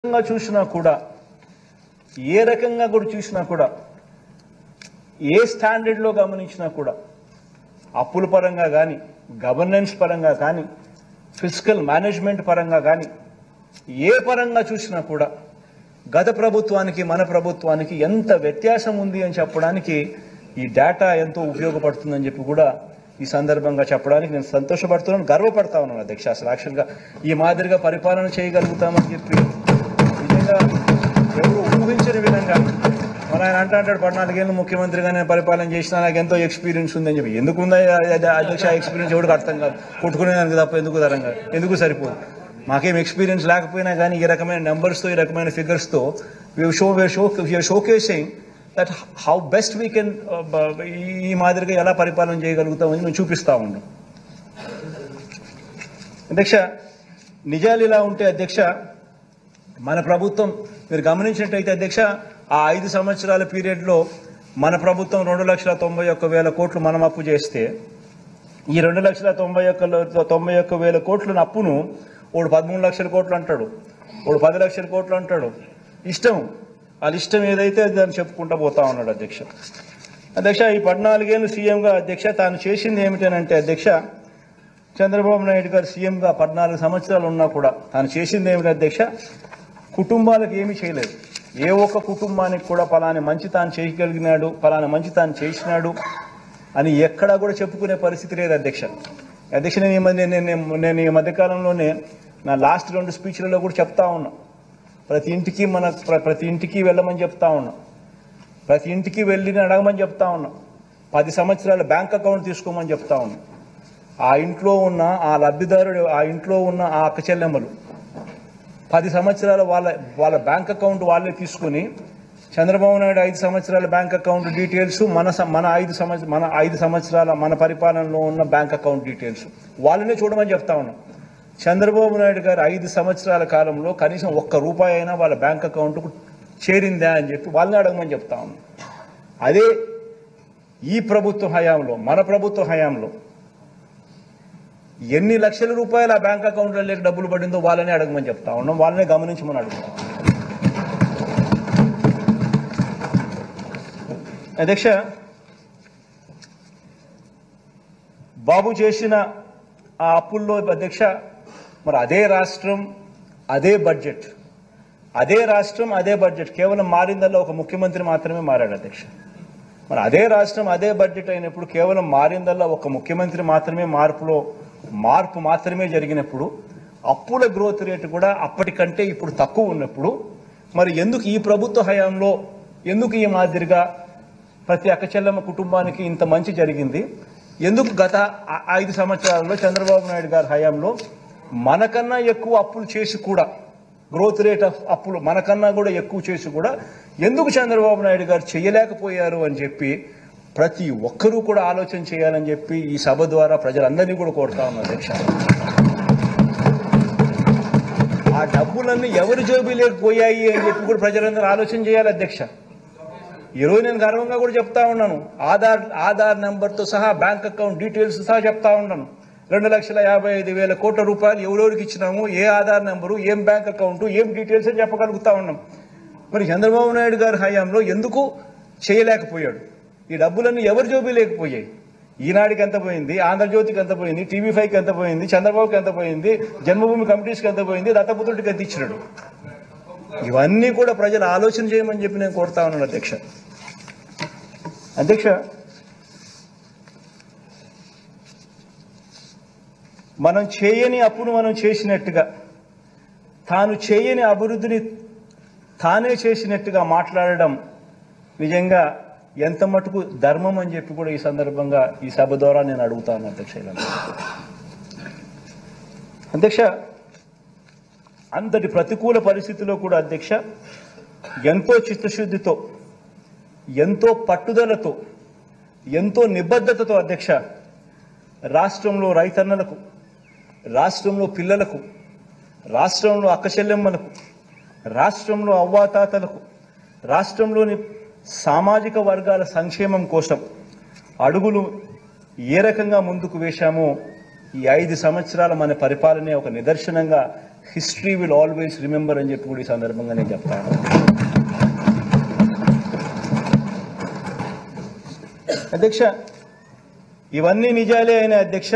చూసినా కూడా ఏ రకంగా కూడా చూసినా కూడా ఏ స్టాండర్డ్ లో గమనించినా కూడా అప్పుల పరంగా గాని గవర్నెన్స్ పరంగా గాని ఫిస్కల్ మేనేజ్మెంట్ పరంగా గాని ఏ పరంగా చూసినా కూడా గత ప్రభుత్వానికి మన ప్రభుత్వానికి ఎంత వ్యత్యాసం ఉంది అని చెప్పడానికి ఈ డేటా ఎంతో ఉపయోగపడుతుందని చెప్పి కూడా ఈ సందర్భంగా చెప్పడానికి నేను సంతోషపడుతున్నాను, గర్వపడతా ఉన్నాను అధ్యక్ష. అసలు యాక్చువల్గా ఈ మాదిరిగా పరిపాలన చేయగలుగుతామని చెప్పి నిజంగా ఎవరు ఊహించని విధంగా మన ఆయన అంటాడు 14 ఏళ్ళు ముఖ్యమంత్రిగా నేను పరిపాలన చేసినా నాకు ఎంతో ఎక్స్పీరియన్స్ ఉందని చెప్పి. ఎందుకుందా అధ్యక్ష ఎక్స్పీరియన్స్ ఎవరికి అర్థం కాదు, కొట్టుకునేదానికి తప్ప ఎందుకు సరిపోదు. మాకేం ఎక్స్పీరియన్స్ లేకపోయినా కానీ ఈ రకమైన నెంబర్స్తో ఈ రకమైన ఫిగర్స్తో showcasing that how best we can ఈ మాదిరిగా ఎలా పరిపాలన చేయగలుగుతామని మేము చూపిస్తూ ఉన్నాం అధ్యక్ష. నిజాలు ఇలా ఉంటే అధ్యక్ష, మన ప్రభుత్వం మీరు గమనించినట్టయితే అధ్యక్ష, ఆ 5 సంవత్సరాల పీరియడ్లో మన ప్రభుత్వం 2,91,000 కోట్లు మనం అప్పు చేస్తే ఈ 2,91,000 కోట్ల అప్పును వాడు 13 లక్షల కోట్లు అంటాడు, వాడు 10 లక్షల కోట్లు అంటాడు. ఇష్టం వాళ్ళ ఇష్టం ఏదైతే దాన్ని చెప్పుకుంటూ పోతా ఉన్నాడు అధ్యక్ష. అధ్యక్ష ఈ 14 ఏళ్ళు సీఎంగా అధ్యక్ష తాను చేసింది ఏమిటనంటే అధ్యక్ష, చంద్రబాబు నాయుడు గారు సీఎంగా 14 సంవత్సరాలు ఉన్నా కూడా తాను చేసింది ఏమిటి అధ్యక్ష, కుటుంబాలకు ఏమీ చేయలేదు. ఏ ఒక్క కుటుంబానికి కూడా పలాని మంచి తాను చేయగలిగినాడు, పలానా మంచి తాను చేసినాడు అని ఎక్కడా కూడా చెప్పుకునే పరిస్థితి లేదు అధ్యక్ష. అధ్యక్ష నేను ఈ మధ్యకాలంలోనే నా లాస్ట్ 2 స్పీచ్లలో కూడా చెప్తా ఉన్నా, ప్రతి ఇంటికి వెళ్ళమని చెప్తా ఉన్నా, ప్రతి ఇంటికి వెళ్ళి అడగమని చెప్తా ఉన్నా, 10 సంవత్సరాల బ్యాంక్ అకౌంట్ తీసుకోమని చెప్తా ఉన్నా. ఆ ఇంట్లో ఉన్న ఆ లబ్ధిదారుడు, ఆ ఇంట్లో ఉన్న ఆ అక్క చెల్లెమ్మలు 10 సంవత్సరాల వాళ్ళ బ్యాంక్ అకౌంట్ వాళ్ళే తీసుకుని చంద్రబాబు నాయుడు 5 సంవత్సరాల బ్యాంక్ అకౌంట్ డీటెయిల్స్ మన 5 సంవత్సరాల మన పరిపాలనలో ఉన్న బ్యాంక్ అకౌంట్ డీటెయిల్స్ వాళ్ళనే చూడమని చెప్తా ఉన్నాం. చంద్రబాబు నాయుడు గారు 5 సంవత్సరాల కాలంలో కనీసం ₹1 అయినా వాళ్ళ బ్యాంక్ అకౌంట్కు చేరిందా అని చెప్పి వాళ్ళని అడగమని చెప్తా ఉన్నాం. అదే ఈ ప్రభుత్వ హయాంలో, మన ప్రభుత్వ హయాంలో ఎన్ని లక్షల రూపాయలు ఆ బ్యాంక్ అకౌంట్లో లేక డబ్బులు పడిందో వాళ్ళనే అడగమని చెప్తా ఉన్నాం, వాళ్ళనే గమనించమని అడుగుతాం అధ్యక్ష. బాబు చేసిన ఆ అప్పుల్లో అధ్యక్ష మరి అదే రాష్ట్రం అదే బడ్జెట్, కేవలం మారిందల్లా ఒక ముఖ్యమంత్రి మాత్రమే మారాడు అధ్యక్ష. మరి అదే రాష్ట్రం అదే బడ్జెట్ అయినప్పుడు కేవలం మారిందల్లా ఒక ముఖ్యమంత్రి మాత్రమే మార్పు మాత్రమే జరిగినప్పుడు అప్పుల గ్రోత్ రేటు కూడా అప్పటికంటే ఇప్పుడు తక్కువ ఉన్నప్పుడు మరి ఎందుకు ఈ ప్రభుత్వ హయాంలో ఎందుకు ఈ మాదిరిగా ప్రతి అక్కచెల్లెమ్మ కుటుంబానికి ఇంత మంచి జరిగింది? ఎందుకు గత 5 సంవత్సరాల్లో చంద్రబాబు నాయుడు గారి హయాంలో మనకన్నా ఎక్కువ అప్పులు చేసి కూడా గ్రోత్ రేట్ ఆఫ్ అప్పులు మనకన్నా కూడా ఎక్కువ చేసి కూడా ఎందుకు చంద్రబాబు నాయుడు గారు చేయలేకపోయారు అని చెప్పి ప్రతి ఒక్కరూ కూడా ఆలోచన చేయాలని చెప్పి ఈ సభ ద్వారా ప్రజలందరినీ కూడా కోరుతా ఉన్నారు అధ్యక్ష. ఆ డబ్బులన్నీ ఎవరి జోబీలోకి పోయాయి అని చెప్పి కూడా ప్రజలందరూ ఆలోచన చేయాలి అధ్యక్ష. ఈరోజు నేను గర్వంగా కూడా చెప్తా ఉన్నాను, ఆధార్ నెంబర్తో సహా బ్యాంక్ అకౌంట్ డీటెయిల్స్ సహా చెప్తా ఉన్నాను. 2,55,000 కోట్ల రూపాయలు ఎవరెవరికి ఇచ్చినాము, ఏ ఆధార్ నెంబరు, ఏం బ్యాంక్ అకౌంట్, ఏం డీటెయిల్స్ అని చెప్పగలుగుతా ఉన్నాం. మరి చంద్రబాబు నాయుడు గారి హయాంలో ఎందుకు చేయలేకపోయాడు? ఈ డబ్బులన్నీ ఎవరి జోబీ లేకపోయాయి? ఈనాడికి ఎంత పోయింది, ఆంధ్రజ్యోతికి ఎంత పోయింది, TV5కి ఎంత పోయింది, చంద్రబాబుకి ఎంత పోయింది, జన్మభూమి కమిటీస్కి ఎంత పోయింది, దత్తపుత్రుడికి ఎంత ఇచ్చినాడు? ఇవన్నీ కూడా ప్రజలు ఆలోచన చేయమని చెప్పి నేను కోరుతా ఉన్నాను అధ్యక్ష. మనం చేయని అప్పును మనం చేసినట్టుగా, తాను చేయని అభివృద్ధిని తానే చేసినట్టుగా మాట్లాడడం నిజంగా ఎంత మటుకు ధర్మం అని చెప్పి కూడా ఈ సందర్భంగా ఈ సభ ద్వారా నేను అడుగుతాను అధ్యక్ష. అధ్యక్ష, అంతటి ప్రతికూల పరిస్థితిలో కూడా అధ్యక్ష ఎంతో చిత్తశుద్ధితో, ఎంతో పట్టుదలతో, ఎంతో నిబద్ధతతో అధ్యక్ష రాష్ట్రంలో రైతన్నలకు, రాష్ట్రంలో పిల్లలకు, రాష్ట్రంలో అక్కచెల్లెమ్మలకు, రాష్ట్రంలో అవ్వాతాతలకు, రాష్ట్రంలోని సామాజిక వర్గాల సంక్షేమం కోసం అడుగులు ఏ రకంగా ముందుకు వేశామో ఈ 5 సంవత్సరాల మన పరిపాలనే ఒక నిదర్శనంగా హిస్టరీ విల్ ఆల్వేస్ రిమెంబర్ అని చెప్పి కూడా ఈ సందర్భంగా నేను చెప్తాను. అధ్యక్ష, ఇవన్నీ నిజాలే అయిన అధ్యక్ష,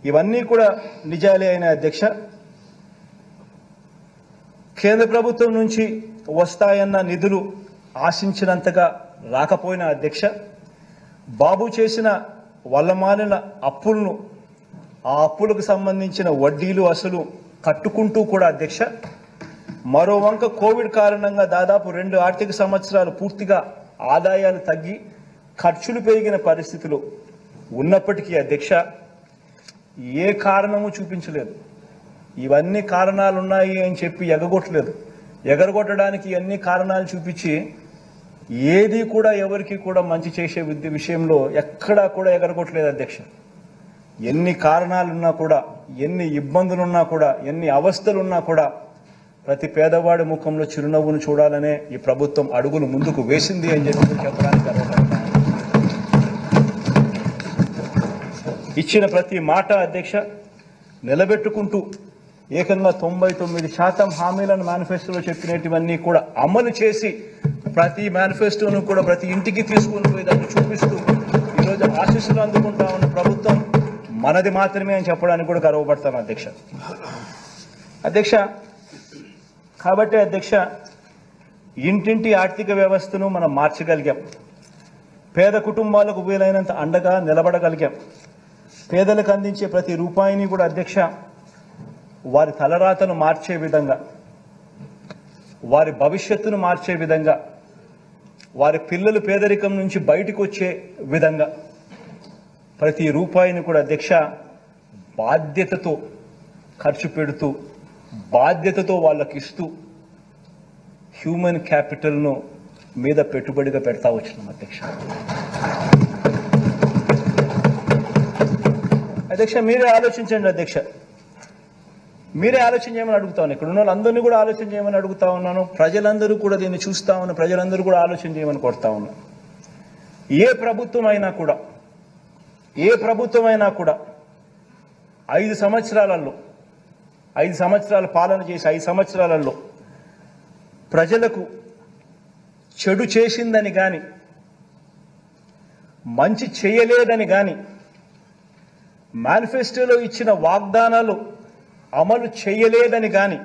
ఇవన్నీ కూడా నిజాలే అయిన అధ్యక్ష, కేంద్ర ప్రభుత్వం నుంచి వస్తాయన్న నిధులు ఆశించినంతగా రాకపోయిన అధ్యక్ష, బాబు చేసిన వల్లమాలిన అప్పులను, ఆ అప్పులకు సంబంధించిన వడ్డీలు అసలు కట్టుకుంటూ కూడా అధ్యక్ష, మరో వంక కోవిడ్ కారణంగా దాదాపు 2 ఆర్థిక సంవత్సరాలు పూర్తిగా ఆదాయాలు తగ్గి ఖర్చులు పెరిగిన పరిస్థితులు ఉన్నప్పటికీ అధ్యక్ష ఏ కారణము చూపించలేదు. ఇవన్నీ కారణాలు ఉన్నాయి అని చెప్పి ఎగరగొట్టడానికి అన్ని కారణాలు చూపించి ఏది కూడా ఎవరికి కూడా మంచి చేసే విషయంలో ఎక్కడా కూడా ఎగరగొట్టలేదు అధ్యక్ష. ఎన్ని కారణాలున్నా కూడా, ఎన్ని ఇబ్బందులున్నా కూడా, ఎన్ని అవస్థలున్నా కూడా ప్రతి పేదవాడి ముఖంలో చిరునవ్వును చూడాలనే ఈ ప్రభుత్వం అడుగులు ముందుకు వేసింది అని చెప్పి చెప్పడానికి గర్వపడతాను. ఇచ్చిన ప్రతి మాట అధ్యక్ష నిలబెట్టుకుంటూ ఏకంగా 99% హామీలను మేనిఫెస్టోలో చెప్పినటువన్నీ కూడా అమలు చేసి ప్రతి మేనిఫెస్టోను కూడా ప్రతి ఇంటికి తీసుకుని పోయేదాన్ని చూపిస్తూ ఈరోజు ఆశీస్సులు అందుకుంటా ఉన్న ప్రభుత్వం మనది మాత్రమే అని చెప్పడానికి కూడా గర్వపడతాను అధ్యక్ష. అధ్యక్ష, కాబట్టి అధ్యక్ష ఇంటింటి ఆర్థిక వ్యవస్థను మనం మార్చగలిగాం. పేద కుటుంబాలకు వీలైనంత అండగా నిలబడగలిగాం. పేదలకు అందించే ప్రతి రూపాయిని కూడా అధ్యక్ష వారి తలరాతను మార్చే విధంగా, వారి భవిష్యత్తును మార్చే విధంగా, వారి పిల్లలు పేదరికం నుంచి బయటకు వచ్చే విధంగా ప్రతి రూపాయిని కూడా అధ్యక్ష బాధ్యతతో ఖర్చు పెడుతూ, బాధ్యతతో వాళ్ళకి ఇస్తూ హ్యూమన్ క్యాపిటల్ను మీద పెట్టుబడిగా పెడతా వచ్చినాం అధ్యక్ష. అధ్యక్ష మీరే ఆలోచించండి అధ్యక్ష, మీరే ఆలోచన చేయమని అడుగుతాను. ఇక్కడ ఉన్న వాళ్ళందరినీ కూడా ఆలోచన చేయమని అడుగుతా ఉన్నాను. ప్రజలందరూ కూడా దీన్ని చూస్తా ఉన్న ప్రజలందరూ కూడా ఆలోచన చేయమని కోరుతా ఉన్నాను. ఏ ప్రభుత్వం అయినా కూడా 5 సంవత్సరాలలో 5 సంవత్సరాల పాలన చేసి 5 సంవత్సరాలలో ప్రజలకు చెడు చేసిందని కానీ, మంచి చేయలేదని కానీ, మేనిఫెస్టోలో ఇచ్చిన వాగ్దానాలు అమలు చేయలేదని కానీ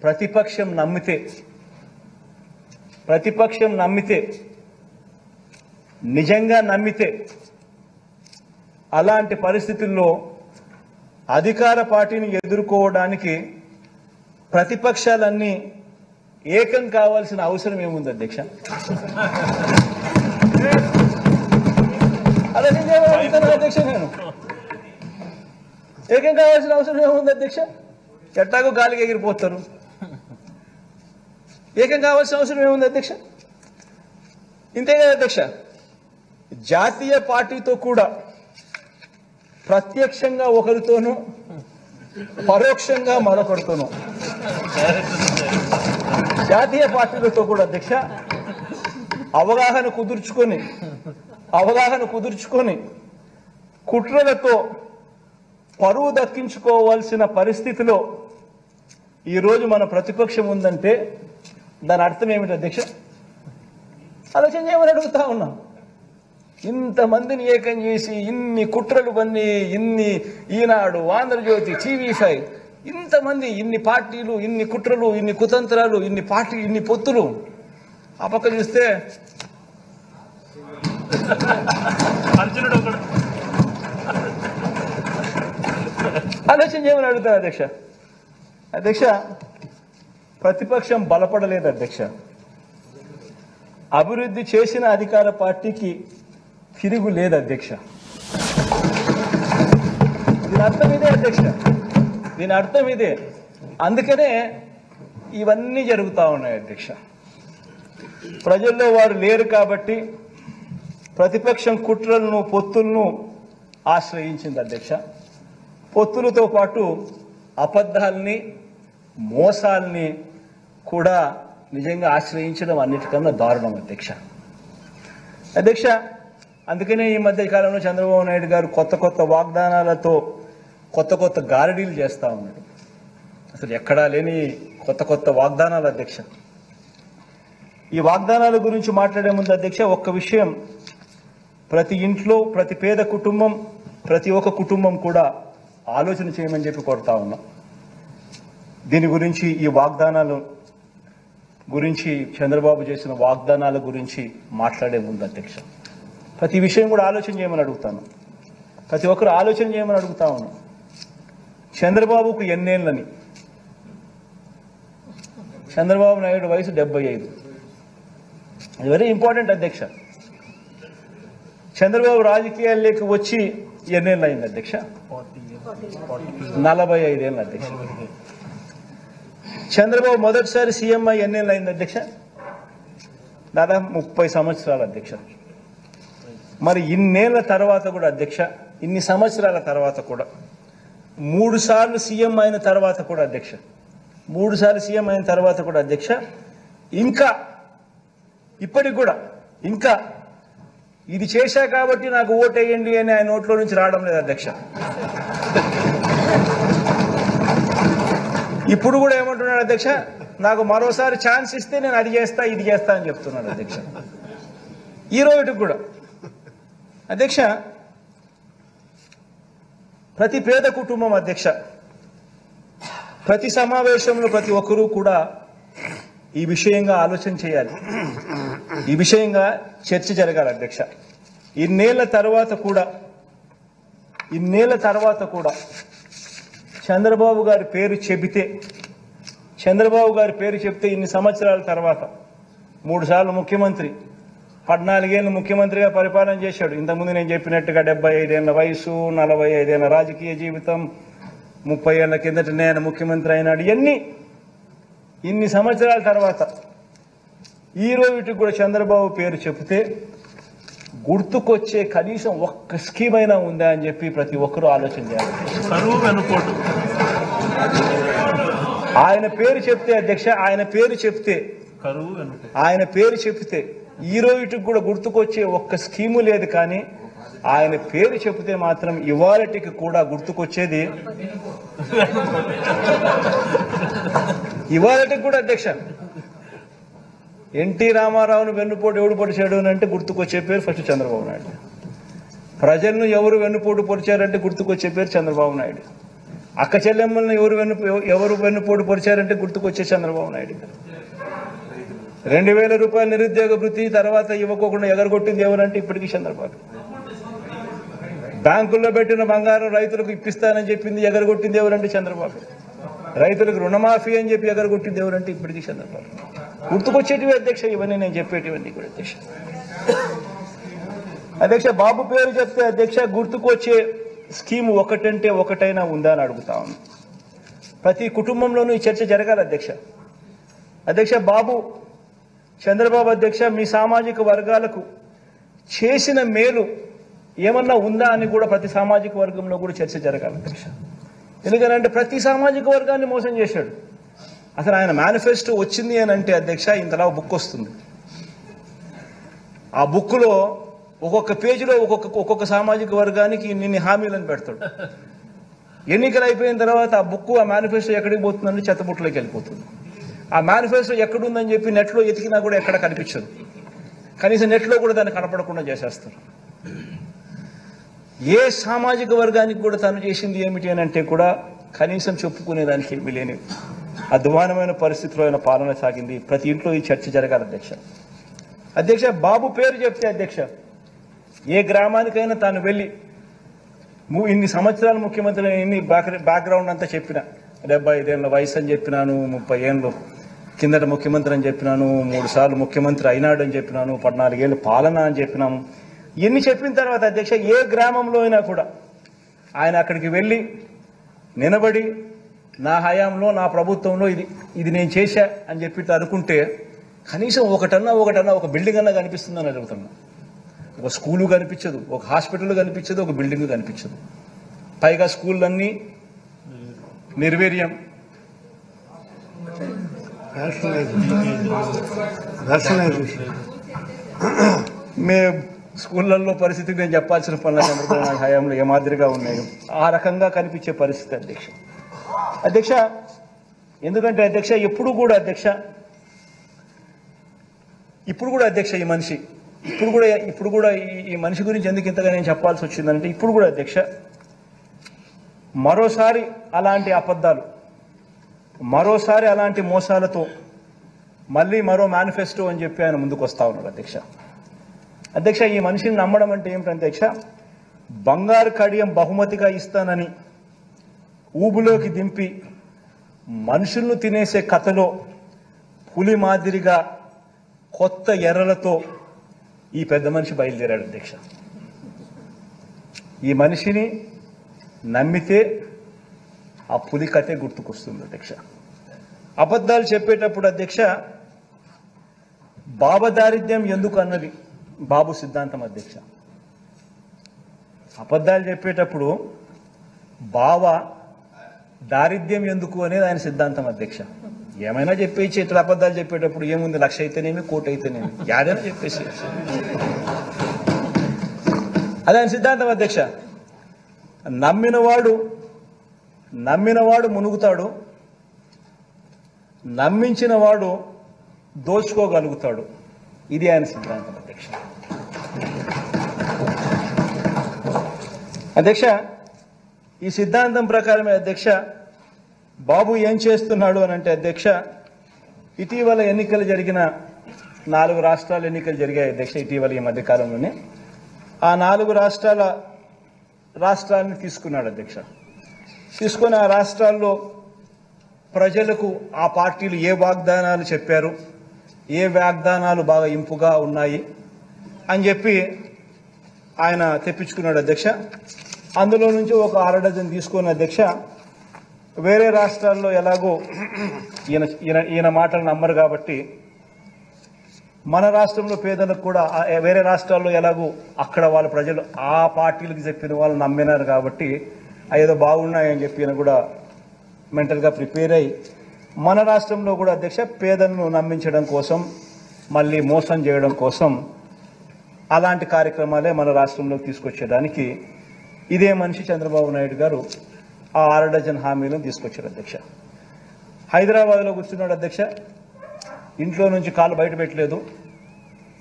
ప్రతిపక్షం నమ్మితే నిజంగా నమ్మితే అలాంటి పరిస్థితుల్లో అధికార పార్టీని ఎదుర్కోవడానికి ప్రతిపక్షాలన్నీ ఏకం కావాల్సిన అవసరం ఏముంది అధ్యక్ష? అలా అధ్యక్ష నేను ఏకం కావాల్సిన అవసరం ఏముంది అధ్యక్ష? ఎట్టాగో గాలికి ఎగిరిపోతారు. ఏకం కావాల్సిన అవసరం ఏముంది అధ్యక్ష? ఇంతే కదా అధ్యక్ష, జాతీయ పార్టీతో కూడా ప్రత్యక్షంగా ఒకరితోనూ పరోక్షంగా మరొకరితోనూ, జాతీయ పార్టీలతో కూడా అధ్యక్ష అవగాహన కుదుర్చుకొని కుట్రలతో పరువు దక్కించుకోవాల్సిన పరిస్థితిలో ఈరోజు మన ప్రతిపక్షం ఉందంటే దాని అర్థం ఏమిటి అధ్యక్ష? ఆలోచన చేయమని అడుగుతా ఉన్నాం. ఇంతమందిని ఏకం చేసి ఇన్ని కుట్రలు పన్ని, ఇన్ని ఈనాడు, ఆంధ్రజ్యోతి, TV5, ఇంతమంది, ఇన్ని పార్టీలు, ఇన్ని కుట్రలు, ఇన్ని కుతంత్రాలు, ఇన్ని పొత్తులు, ఆ పక్క చూస్తే ఆలోచన చేయమని అడుగుతాను అధ్యక్ష. అధ్యక్ష ప్రతిపక్షం బలపడలేదు అధ్యక్ష. అభివృద్ధి చేసిన అధికార పార్టీకి తిరుగు లేదు అధ్యక్ష. దీని అర్థం ఇదే అధ్యక్ష, దీని అర్థం ఇదే. అందుకనే ఇవన్నీ జరుగుతూ ఉన్నాయి అధ్యక్ష. ప్రజల్లో వారు లేరు కాబట్టి ప్రతిపక్షం కుట్రలను, పొత్తులను ఆశ్రయించింది అధ్యక్ష. పొత్తులతో పాటు అబద్ధాలని, మోసాలని కూడా నిజంగా ఆశ్రయించడం అన్నిటికన్నా దారుణం అధ్యక్ష. అందుకనే ఈ మధ్య కాలంలో చంద్రబాబు నాయుడు గారు కొత్త వాగ్దానాలతో కొత్త కొత్త గారడీలు చేస్తూ ఉన్నాడు. అసలు ఎక్కడా లేని కొత్త కొత్త వాగ్దానాలు అధ్యక్ష. ఈ వాగ్దానాల గురించి మాట్లాడే ముందు అధ్యక్ష ఒక్క విషయం, ప్రతి ఇంట్లో ప్రతి పేద కుటుంబం ప్రతి ఒక్క కుటుంబం కూడా ఆలోచన చేయమని చెప్పి కోరుతా ఉన్నా. దీని గురించి ఈ వాగ్దానాలు గురించి చంద్రబాబు చేసిన వాగ్దానాల గురించి మాట్లాడే ముందు అధ్యక్ష ప్రతి విషయం కూడా ఆలోచన చేయమని అడుగుతాను. ప్రతి ఒక్కరు ఆలోచన చేయమని అడుగుతా ఉన్నా. చంద్రబాబుకు ఎన్నేళ్ళని? చంద్రబాబు నాయుడు వయసు 75. అది వెరీ ఇంపార్టెంట్ అధ్యక్ష. చంద్రబాబు రాజకీయాల్లోకి వచ్చి ఎన్నేళ్ళు అయింది అధ్యక్ష? 45 ఏళ్ళు అధ్యక్ష. చంద్రబాబు మొదటిసారి సీఎం అయ్యి ఎన్నేళ్ళు అయింది అధ్యక్ష? దాదాపు 30 సంవత్సరాలు అధ్యక్ష. మరి ఇన్నేళ్ల తర్వాత కూడా అధ్యక్ష, ఇన్ని సంవత్సరాల తర్వాత కూడా 3 సార్లు సీఎం అయిన తర్వాత కూడా అధ్యక్ష, 3 సార్లు సీఎం అయిన తర్వాత కూడా అధ్యక్ష, ఇంకా ఇప్పటికి కూడా ఇంకా ఇది చేశా కాబట్టి నాకు ఓటేయండి అని ఆయన నోట్లో నుంచి రావడం లేదు అధ్యక్ష. ఇప్పుడు కూడా ఏమంటున్నాడు అధ్యక్ష, నాకు మరోసారి ఛాన్స్ ఇస్తే నేను అది చేస్తా ఇది చేస్తా అని చెప్తున్నాడు అధ్యక్ష. ఈ రోజుకి కూడా అధ్యక్ష ప్రతి పేద కుటుంబం అధ్యక్ష, ప్రతి సమావేశంలో ప్రతి ఒక్కరూ కూడా ఈ విషయంగా ఆలోచన చేయాలి, ఈ విషయంగా చర్చ జరగాలి అధ్యక్ష. ఇన్నేళ్ల తర్వాత కూడా చంద్రబాబు గారి పేరు చెబితే ఇన్ని సంవత్సరాల తర్వాత 3 సార్లు ముఖ్యమంత్రి, 14 ఏళ్ళు ముఖ్యమంత్రిగా పరిపాలన చేశాడు. ఇంతకుముందు నేను చెప్పినట్టుగా 75 ఏళ్ల వయసు, 45 ఏళ్ల రాజకీయ జీవితం, 30 ఏళ్ల కిందట నేను ముఖ్యమంత్రి అయినాడు. ఇన్ని సంవత్సరాల తర్వాత ఈ రోజుకి కూడా చంద్రబాబు పేరు చెబితే గుర్తుకొచ్చే కనీసం ఒక్క స్కీమ్ అయినా ఉందా అని చెప్పి ప్రతి ఒక్కరూ ఆలోచన చేయాలి. ఆయన పేరు చెప్తే అధ్యక్ష, ఆయన పేరు చెప్తే ఈ రోజుకి కూడా గుర్తుకొచ్చే ఒక్క స్కీము లేదు. కానీ ఆయన పేరు చెబితే మాత్రం ఇవాళటికి కూడా గుర్తుకొచ్చేది అధ్యక్ష, ఎన్టీ రామారావును వెన్నుపోటు ఎవడు పొడిచాడు అని అంటే గుర్తుకొచ్చే పేరు ఫస్ట్ చంద్రబాబు నాయుడు. ప్రజలను ఎవరు వెన్నుపోటు పొడిచారంటే గుర్తుకొచ్చే పేరు చంద్రబాబు నాయుడు. అక్క చెల్లెమ్మలను ఎవరు వెన్నుపోటు పొడిచారంటే గుర్తుకొచ్చే చంద్రబాబు నాయుడు. 2000 రూపాయల నిరుద్యోగ వృత్తి తర్వాత ఇవ్వకోకుండా ఎగరగొట్టింది ఎవరంటే ఇప్పటికీ చంద్రబాబు. బ్యాంకుల్లో పెట్టిన బంగారం రైతులకు ఇప్పిస్తానని చెప్పింది ఎగరగొట్టింది ఎవరంటే చంద్రబాబు. రైతులకు రుణమాఫీ అని చెప్పి ఎగరగొట్టింది ఎవరంటే ఇప్పటికీ చంద్రబాబు. గుర్తుకొచ్చేటివి అధ్యక్ష ఇవన్నీ, నేను చెప్పేటివన్నీ కూడా అధ్యక్ష. బాబు పేరు చెప్తే అధ్యక్ష గుర్తుకొచ్చే స్కీమ్ ఒకటంటే ఒకటైనా ఉందా అని అడుగుతా ఉన్నాను. ప్రతి కుటుంబంలోనూ ఈ చర్చ జరగాలి అధ్యక్ష. బాబు చంద్రబాబు అధ్యక్ష మీ సామాజిక వర్గాలకు చేసిన మేలు ఏమన్నా ఉందా అని కూడా ప్రతి సామాజిక వర్గంలో కూడా చర్చ జరగాలి అధ్యక్ష. ఎందుకంటే ప్రతి సామాజిక వర్గాన్ని మోసం చేశాడు. అసలు ఆయన మేనిఫెస్టో వచ్చింది అని అంటే అధ్యక్ష ఇంతలా బుక్ వస్తుంది. ఆ బుక్లో ఒక్కొక్క పేజీలో ఒక్కొక్క సామాజిక వర్గానికి ఇన్ని హామీలను పెడతాడు. ఎన్నికలు అయిపోయిన తర్వాత ఆ బుక్ ఆ మేనిఫెస్టో ఎక్కడికి పోతుందంటే చెత్తబుట్టలోకి వెళ్ళిపోతుంది. ఆ మేనిఫెస్టో ఎక్కడుందని చెప్పి నెట్లో ఎతికినా కూడా ఎక్కడ కనిపించదు. కనీసం నెట్లో కూడా దాన్ని కనపడకుండా చేసేస్తారు. ఏ సామాజిక వర్గానికి కూడా తను చేసింది ఏమిటి అని అంటే కూడా కనీసం చెప్పుకునేదానికి ఏమీ లేని అధ్వానమైన పరిస్థితిలో ఆయన పాలన సాగింది. ప్రతి ఇంట్లో ఈ చర్చ జరగాలి అధ్యక్ష. బాబు పేరు చెప్తే అధ్యక్ష ఏ గ్రామానికైనా తాను వెళ్ళి ఇన్ని సంవత్సరాలు ముఖ్యమంత్రి ఇన్ని బ్యాక్గ్రౌండ్ అంతా చెప్పిన, 75 ఏళ్ళ వయసు అని చెప్పినాను, 30 ఏళ్ళు కిందట ముఖ్యమంత్రి అని చెప్పినాను, 3 సార్లు ముఖ్యమంత్రి అయినాడు అని చెప్పినాను, 14 ఏళ్ళు పాలన అని చెప్పినాము. ఇన్ని చెప్పిన తర్వాత అధ్యక్ష ఏ గ్రామంలో అయినా కూడా ఆయన అక్కడికి వెళ్ళి నిలబడి నా హయాంలో నా ప్రభుత్వంలో ఇది నేను చేశా అని చెప్పి అనుకుంటే కనీసం ఒకటన్నా ఒక బిల్డింగ్ అన్నా కనిపిస్తుందని అడుగుతున్నా. ఒక స్కూలు కనిపించదు, ఒక హాస్పిటల్ కనిపించదు, ఒక బిల్డింగ్ కనిపించదు. పైగా స్కూళ్ళన్నీ నిర్వీర్యం. స్కూళ్ళల్లో పరిస్థితి నేను చెప్పాల్సిన పనుల చంద్రబాబు నాయుడు హయాంలో ఏ మాదిరిగా ఉన్నాయో ఆ రకంగా కనిపించే పరిస్థితి అధ్యక్ష. ఎందుకంటే అధ్యక్ష ఇప్పుడు కూడా అధ్యక్ష ఈ మనిషి ఇప్పుడు కూడా ఈ మనిషి గురించి ఎందుకు ఇంతగా నేను చెప్పాల్సి వచ్చిందంటే ఇప్పుడు కూడా అధ్యక్ష మరోసారి అలాంటి అబద్ధాలు, మరోసారి అలాంటి మోసాలతో మళ్ళీ మరో మేనిఫెస్టో అని చెప్పి ఆయన ముందుకు వస్తా ఉన్నారు అధ్యక్ష. ఈ మనిషిని నమ్మడం అంటే ఏమిటంటే అధ్యక్ష, బంగారు కడియం బహుమతిగా ఇస్తానని ఊబులోకి దింపి మనుషులను తినేసే కథలో పులి మాదిరిగా కొత్త ఎర్రలతో ఈ పెద్ద మనిషి బయలుదేరాడు అధ్యక్ష. ఈ మనిషిని నమ్మితే ఆ పులి కథే గుర్తుకొస్తుంది అధ్యక్ష. అబద్ధాలు చెప్పేటప్పుడు అధ్యక్ష బాబదారిద్ర్యం ఎందుకు అన్నది బాబు సిద్ధాంతం అధ్యక్ష. అబద్ధాలు చెప్పేటప్పుడు బావ దారిద్ర్యం ఎందుకు అనేది ఆయన సిద్ధాంతం అధ్యక్ష. ఏమైనా చెప్పేసి ఇట్లా అబద్ధాలు చెప్పేటప్పుడు ఏముంది, 1,00,000 అయితేనేమి, 1,00,00,000 అయితేనేమి, యాదైనా చెప్పేసి అది ఆయన సిద్ధాంతం అధ్యక్ష. నమ్మినవాడు మునుగుతాడు, నమ్మించిన వాడు దోచుకోగలుగుతాడు. ఇది ఆయన సిద్ధాంతం అధ్యక్ష. ఈ సిద్ధాంతం ప్రకారమే అధ్యక్ష బాబు ఏం చేస్తున్నాడు అని అంటే అధ్యక్ష, ఇటీవల ఎన్నికలు జరిగిన 4 రాష్ట్రాల ఎన్నికలు జరిగాయి అధ్యక్ష. ఇటీవల ఈ మధ్యకాలంలోనే ఆ 4 రాష్ట్రాలను తీసుకున్నాడు అధ్యక్ష. తీసుకొని ఆ రాష్ట్రాల్లో ప్రజలకు ఆ పార్టీలు ఏ వాగ్దానాలు చెప్పారు, ఏ వాగ్దానాలు బాగా ఇంపుగా ఉన్నాయి అని చెప్పి ఆయన తెప్పించుకున్నాడు అధ్యక్ష. అందులో నుంచి ఒక 6 డజన్ తీసుకున్న అధ్యక్ష వేరే రాష్ట్రాల్లో ఎలాగో ఈయన మాటలు నమ్మరు కాబట్టి మన రాష్ట్రంలో పేదలకు కూడా వేరే రాష్ట్రాల్లో ఎలాగో అక్కడ వాళ్ళ ప్రజలు ఆ పార్టీలకు చెప్పిన వాళ్ళు నమ్మినారు కాబట్టి ఏదో బాగున్నాయని చెప్పి ఈయన కూడా మెంటల్గా ప్రిపేర్ అయ్యి మన రాష్ట్రంలో కూడా అధ్యక్ష పేదలను నమ్మించడం కోసం, మళ్ళీ మోసం చేయడం కోసం అలాంటి కార్యక్రమాలే మన రాష్ట్రంలోకి తీసుకొచ్చేదానికి ఇదే మనిషి చంద్రబాబు నాయుడు గారు ఆ 6 డజన్ హామీలను తీసుకొచ్చారు అధ్యక్ష. హైదరాబాద్లో కూర్చున్నాడు అధ్యక్ష, ఇంట్లో నుంచి కాలు బయట పెట్టలేదు,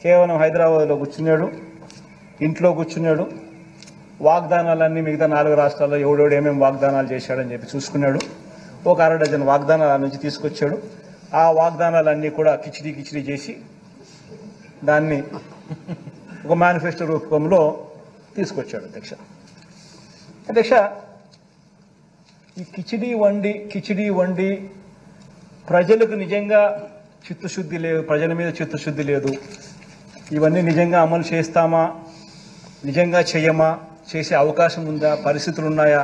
కేవలం హైదరాబాద్లో కూర్చున్నాడు, ఇంట్లో కూర్చున్నాడు. వాగ్దానాలన్నీ మిగతా 4 రాష్ట్రాల్లో ఎవడెవడు ఏమేమి వాగ్దానాలు చేశాడని చెప్పి చూసుకున్నాడు. ఒక 6 డజన్ వాగ్దానాల నుంచి తీసుకొచ్చాడు. ఆ వాగ్దానాలన్నీ కూడా కిచిడి చేసి దాన్ని ఒక మేనిఫెస్టో రూపంలో తీసుకొచ్చాడు అధ్యక్ష. ఈ కిచిడి వండి ప్రజలకు నిజంగా చిత్తశుద్ధి లేదు, ప్రజల మీద చిత్తశుద్ధి లేదు, ఇవన్నీ నిజంగా అమలు చేస్తామా, నిజంగా చేయమా, చేసే అవకాశం ఉందా, పరిస్థితులు ఉన్నాయా,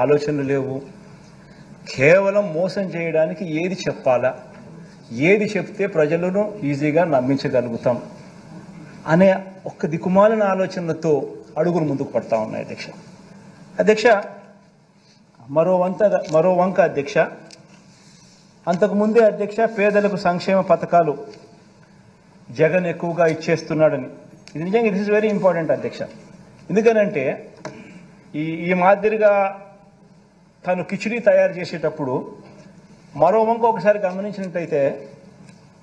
ఆలోచనలు లేవు. కేవలం మోసం చేయడానికి ఏది చెప్పాలా, ఏది చెప్తే ప్రజలను ఈజీగా నమ్మించగలుగుతాం అనే ఒక్క దిక్కుమాలిన ఆలోచనలతో అడుగులు ముందుకు పడతా ఉన్నాయి అధ్యక్ష. మరో వంక అధ్యక్ష, అంతకుముందే అధ్యక్ష పేదలకు సంక్షేమ పథకాలు జగన్ ఎక్కువగా ఇచ్చేస్తున్నాడని, ఇది నిజంగా ఇట్ ఈస్ వెరీ ఇంపార్టెంట్ అధ్యక్ష. ఎందుకనంటే ఈ మాదిరిగా తను కిచిడి తయారు చేసేటప్పుడు మరో వంక ఒకసారి గమనించినట్టయితే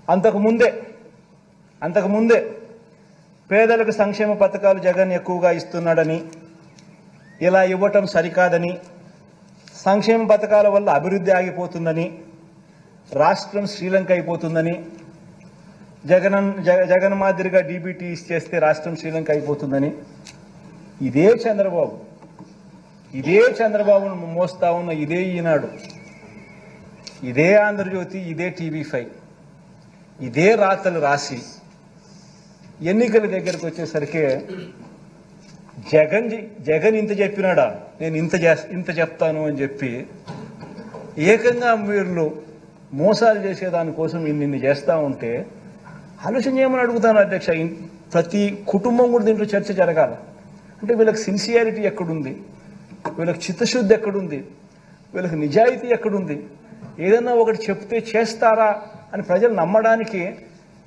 అంతకుముందే పేదలకు సంక్షేమ పథకాలు జగన్ ఎక్కువగా ఇస్తున్నాడని, ఇలా ఇవ్వటం సరికాదని, సంక్షేమ పథకాల వల్ల అభివృద్ధి ఆగిపోతుందని, రాష్ట్రం శ్రీలంక అయిపోతుందని, జగన్ మాదిరిగా డీబీటీ ఇచ్చేస్తే రాష్ట్రం శ్రీలంక అయిపోతుందని ఇదే చంద్రబాబును మోస్తా ఉన్న ఇదే ఈనాడు, ఇదే ఆంధ్రజ్యోతి, ఇదే TV5 ఇదే రాతలు రాసి ఎన్నికల దగ్గరకు వచ్చేసరికి జగన్ ఇంత చెప్పినాడా, నేను ఇంత చెప్తాను అని చెప్పి ఏకంగా మీరు మోసాలు చేసేదానికోసం ఇన్ని చేస్తూ ఉంటే ఆలోచన చేయమని అడుగుతాను అధ్యక్ష. ప్రతి కుటుంబం కూడా దీంట్లో చర్చ జరగాల. అంటే వీళ్ళకి సిన్సియారిటీ ఎక్కడుంది, వీళ్ళకి చిత్తశుద్ధి ఎక్కడుంది, వీళ్ళకి నిజాయితీ ఎక్కడుంది, ఏదన్నా ఒకటి చెప్తే చేస్తారా అని ప్రజలు నమ్మడానికి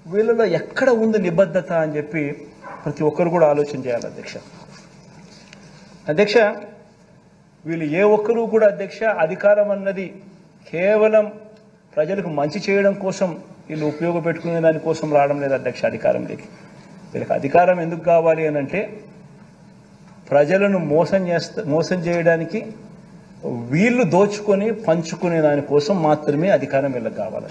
వీళ్ళలో ఎక్కడ ఉంది నిబద్ధత అని చెప్పి ప్రతి ఒక్కరు కూడా ఆలోచన చేయాలి అధ్యక్ష వీళ్ళు ఏ ఒక్కరూ కూడా అధ్యక్ష అధికారం అన్నది కేవలం ప్రజలకు మంచి చేయడం కోసం వీళ్ళు ఉపయోగపెట్టుకునే దానికోసం రావడం లేదు అధ్యక్ష అధికారంలోకి. వీళ్ళకి అధికారం ఎందుకు కావాలి అని అంటే ప్రజలను మోసం చేయడానికి వీళ్ళు దోచుకొని పంచుకునే దానికోసం మాత్రమే అధికారం వీళ్ళకి కావాలి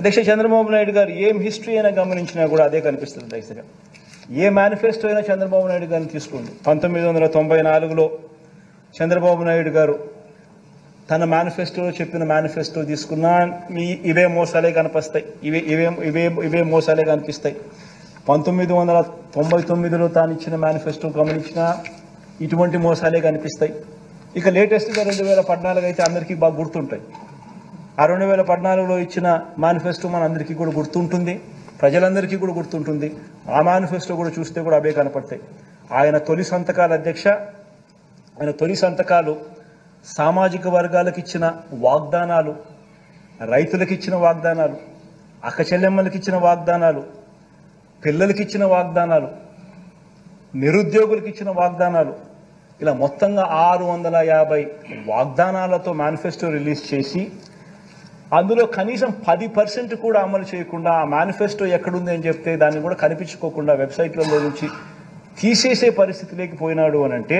అధ్యక్ష చంద్రబాబు నాయుడు గారు ఏం హిస్టరీ అయినా గమనించినా కూడా అదే కనిపిస్తుంది అధ్యక్షగా. ఏ మేనిఫెస్టో అయినా చంద్రబాబు నాయుడు గారిని తీసుకోండి. 1994లో చంద్రబాబు నాయుడు గారు తన మేనిఫెస్టోలో చెప్పిన మేనిఫెస్టో తీసుకున్నా ఇవే మోసాలే కనిపిస్తాయి, ఇవే మోసాలే కనిపిస్తాయి. 1999లో తాను ఇచ్చిన మేనిఫెస్టో గమనించినా ఇటువంటి మోసాలే కనిపిస్తాయి. ఇక లేటెస్ట్గా 2014 అయితే అందరికీ బాగా గుర్తుంటాయి. ఆ 2014లో ఇచ్చిన మేనిఫెస్టో మన అందరికీ కూడా గుర్తుంటుంది, ప్రజలందరికీ కూడా గుర్తుంటుంది. ఆ మేనిఫెస్టో కూడా చూస్తే కూడా అవే కనపడతాయి. ఆయన తొలి సంతకాలు అధ్యక్ష, ఆయన తొలి సంతకాలు సామాజిక వర్గాలకు ఇచ్చిన వాగ్దానాలు, రైతులకు ఇచ్చిన వాగ్దానాలు, అక్క చెల్లెమ్మలకు ఇచ్చిన వాగ్దానాలు, పిల్లలకి ఇచ్చిన వాగ్దానాలు, నిరుద్యోగులకు ఇచ్చిన వాగ్దానాలు, ఇలా మొత్తంగా 650 వాగ్దానాలతో మేనిఫెస్టో రిలీజ్ చేసి అందులో కనీసం 10% కూడా అమలు చేయకుండా ఆ మేనిఫెస్టో ఎక్కడుంది అని చెప్తే దాన్ని కూడా కనిపించుకోకుండా వెబ్సైట్లలో నుంచి తీసేసే పరిస్థితిలోకి పోయినాడు అని అంటే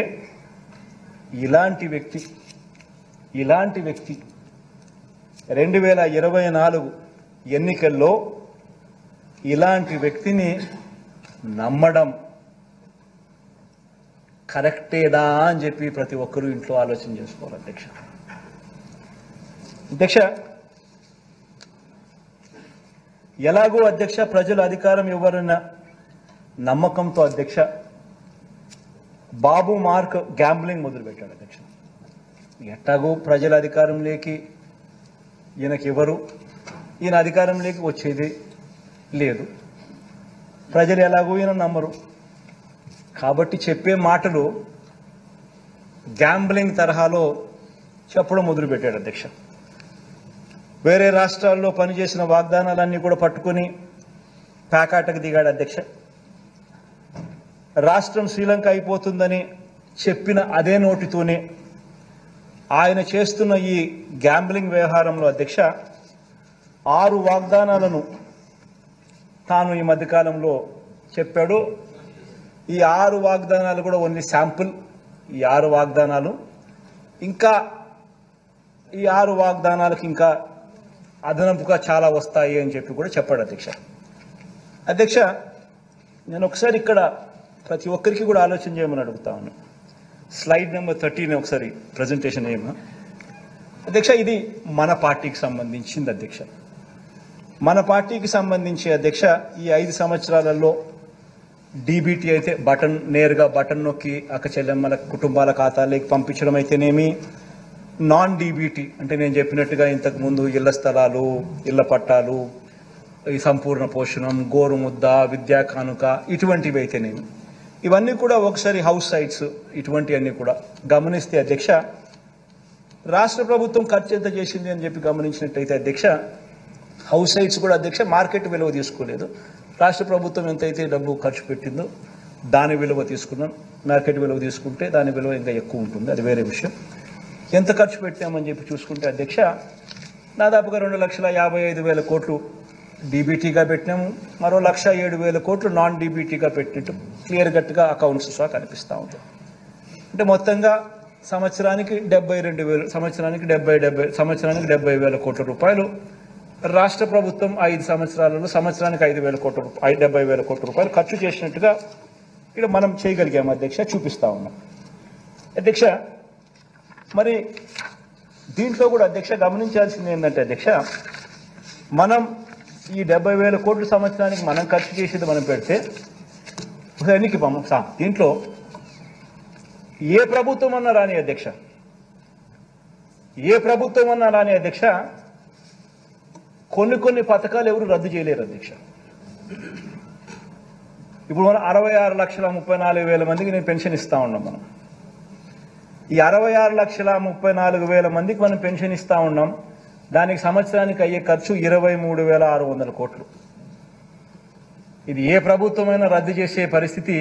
ఇలాంటి వ్యక్తి 2024 ఎన్నికల్లో ఇలాంటి వ్యక్తిని నమ్మడం కరెక్టేదా అని చెప్పి ప్రతి ఒక్కరూ ఇంట్లో ఆలోచన చేసుకోవాలి అధ్యక్ష ఎలాగో అధ్యక్ష ప్రజలు అధికారం ఇవ్వరన్న నమ్మకంతో అధ్యక్ష బాబు మార్క్ గ్యాంబ్లింగ్ మొదలుపెట్టాడు అధ్యక్ష. ఎట్టాగో ప్రజల అధికారంలోకి ఈయనకి ఎవరు, ఈయన అధికారంలోకి వచ్చేది లేదు, ప్రజలు ఎలాగో ఈయన నమ్మరు కాబట్టి చెప్పే మాటలు గ్యాంబ్లింగ్ తరహాలో చెప్పడం మొదలుపెట్టాడు అధ్యక్ష. వేరే రాష్ట్రాల్లో పనిచేసిన వాగ్దానాలన్నీ కూడా పట్టుకుని ప్యాకాటకు దిగాడు అధ్యక్ష. రాష్ట్రం శ్రీలంక అయిపోతుందని చెప్పిన అదే నోటితోనే ఆయన చేస్తున్న ఈ గ్యాంబ్లింగ్ వ్యవహారంలో అధ్యక్ష 6 వాగ్దానాలను తాను ఈ మధ్యకాలంలో చెప్పాడు. ఈ 6 వాగ్దానాలు కూడా ఓన్లీ శాంపుల్. ఈ 6 వాగ్దానాలు ఇంకా ఈ 6 వాగ్దానాలకు ఇంకా అదనపుగా చాలా వస్తాయి అని చెప్పి కూడా చెప్పాడు అధ్యక్ష. నేను ఒకసారి ఇక్కడ ప్రతి ఒక్కరికి కూడా ఆలోచన చేయమని అడుగుతా ఉన్నాను. స్లైడ్ నెంబర్ 13 ఒకసారి ప్రజెంటేషన్ ఏమో అధ్యక్ష. ఇది మన పార్టీకి సంబంధించింది అధ్యక్ష. మన పార్టీకి సంబంధించి అధ్యక్ష ఈ 5 సంవత్సరాలలో డీబీటీ అయితే నేరుగా బటన్ నొక్కి అక్క చెల్లెమ్మల కుటుంబాల ఖాతాలోకి పంపించడం అయితేనేమి, నాన్ డీబీటీ అంటే నేను చెప్పినట్టుగా ఇంతకుముందు ఇళ్ల స్థలాలు, ఇళ్ల పట్టాలు, ఈ సంపూర్ణ పోషణం, గోరుముద్ద, విద్యా కానుక ఇటువంటివి అయితేనేమి, ఇవన్నీ కూడా ఒకసారి హౌస్ సైట్స్ ఇటువంటివన్నీ కూడా గమనిస్తే అధ్యక్ష రాష్ట్ర ప్రభుత్వం ఖర్చు ఎంత చేసింది అని చెప్పి గమనించినట్టయితే అధ్యక్ష హౌస్ సైట్స్ కూడా అధ్యక్ష మార్కెట్ విలువ తీసుకోలేదు. రాష్ట్ర ప్రభుత్వం ఎంతైతే డబ్బు ఖర్చు పెట్టిందో దాని విలువ తీసుకున్నాం. మార్కెట్ విలువ తీసుకుంటే దాని విలువ ఇంకా ఎక్కువ ఉంటుంది, అది వేరే విషయం. ఎంత ఖర్చు పెట్టామని చెప్పి చూసుకుంటే అధ్యక్ష దాదాపుగా 2,55,000 కోట్లు డీబీటీగా పెట్టినాము, మరో 1,07,000 కోట్లు నాన్ డీబీటీగా పెట్టినట్టు క్లియర్ కట్గా అకౌంట్స్ సహా కనిపిస్తూ ఉంటుంది. అంటే మొత్తంగా సంవత్సరానికి 72,000, సంవత్సరానికి 70,000 కోట్ల రూపాయలు రాష్ట్ర ప్రభుత్వం 5 సంవత్సరాలలో సంవత్సరానికి 70,000 కోట్ల రూపాయలు ఖర్చు చేసినట్టుగా ఇక్కడ మనం చేయగలిగాము అధ్యక్ష, చూపిస్తా ఉన్నాం అధ్యక్ష. మరి దీంట్లో కూడా అధ్యక్ష గమనించాల్సింది ఏంటంటే అధ్యక్ష మనం ఈ 70,000 కోట్ల సంవత్సరానికి మనం ఖర్చు చేసేది మనం పెడితే ఎన్నికి దీంట్లో ఏ ప్రభుత్వం అన్నా రాని అధ్యక్ష, ఏ ప్రభుత్వం అన్నా రాని అధ్యక్ష కొన్ని పథకాలు ఎవరు రద్దు చేయలేరు అధ్యక్ష. ఇప్పుడు మనం 66,34,000 మందికి నేను పెన్షన్ ఇస్తా ఉన్నాం. మనం ఈ 66,34,000 మందికి మనం పెన్షన్ ఇస్తా ఉన్నాం. దానికి సంవత్సరానికి అయ్యే ఖర్చు 23,600 కోట్లు. ఇది ఏ ప్రభుత్వమైనా రద్దు చేసే పరిస్థితి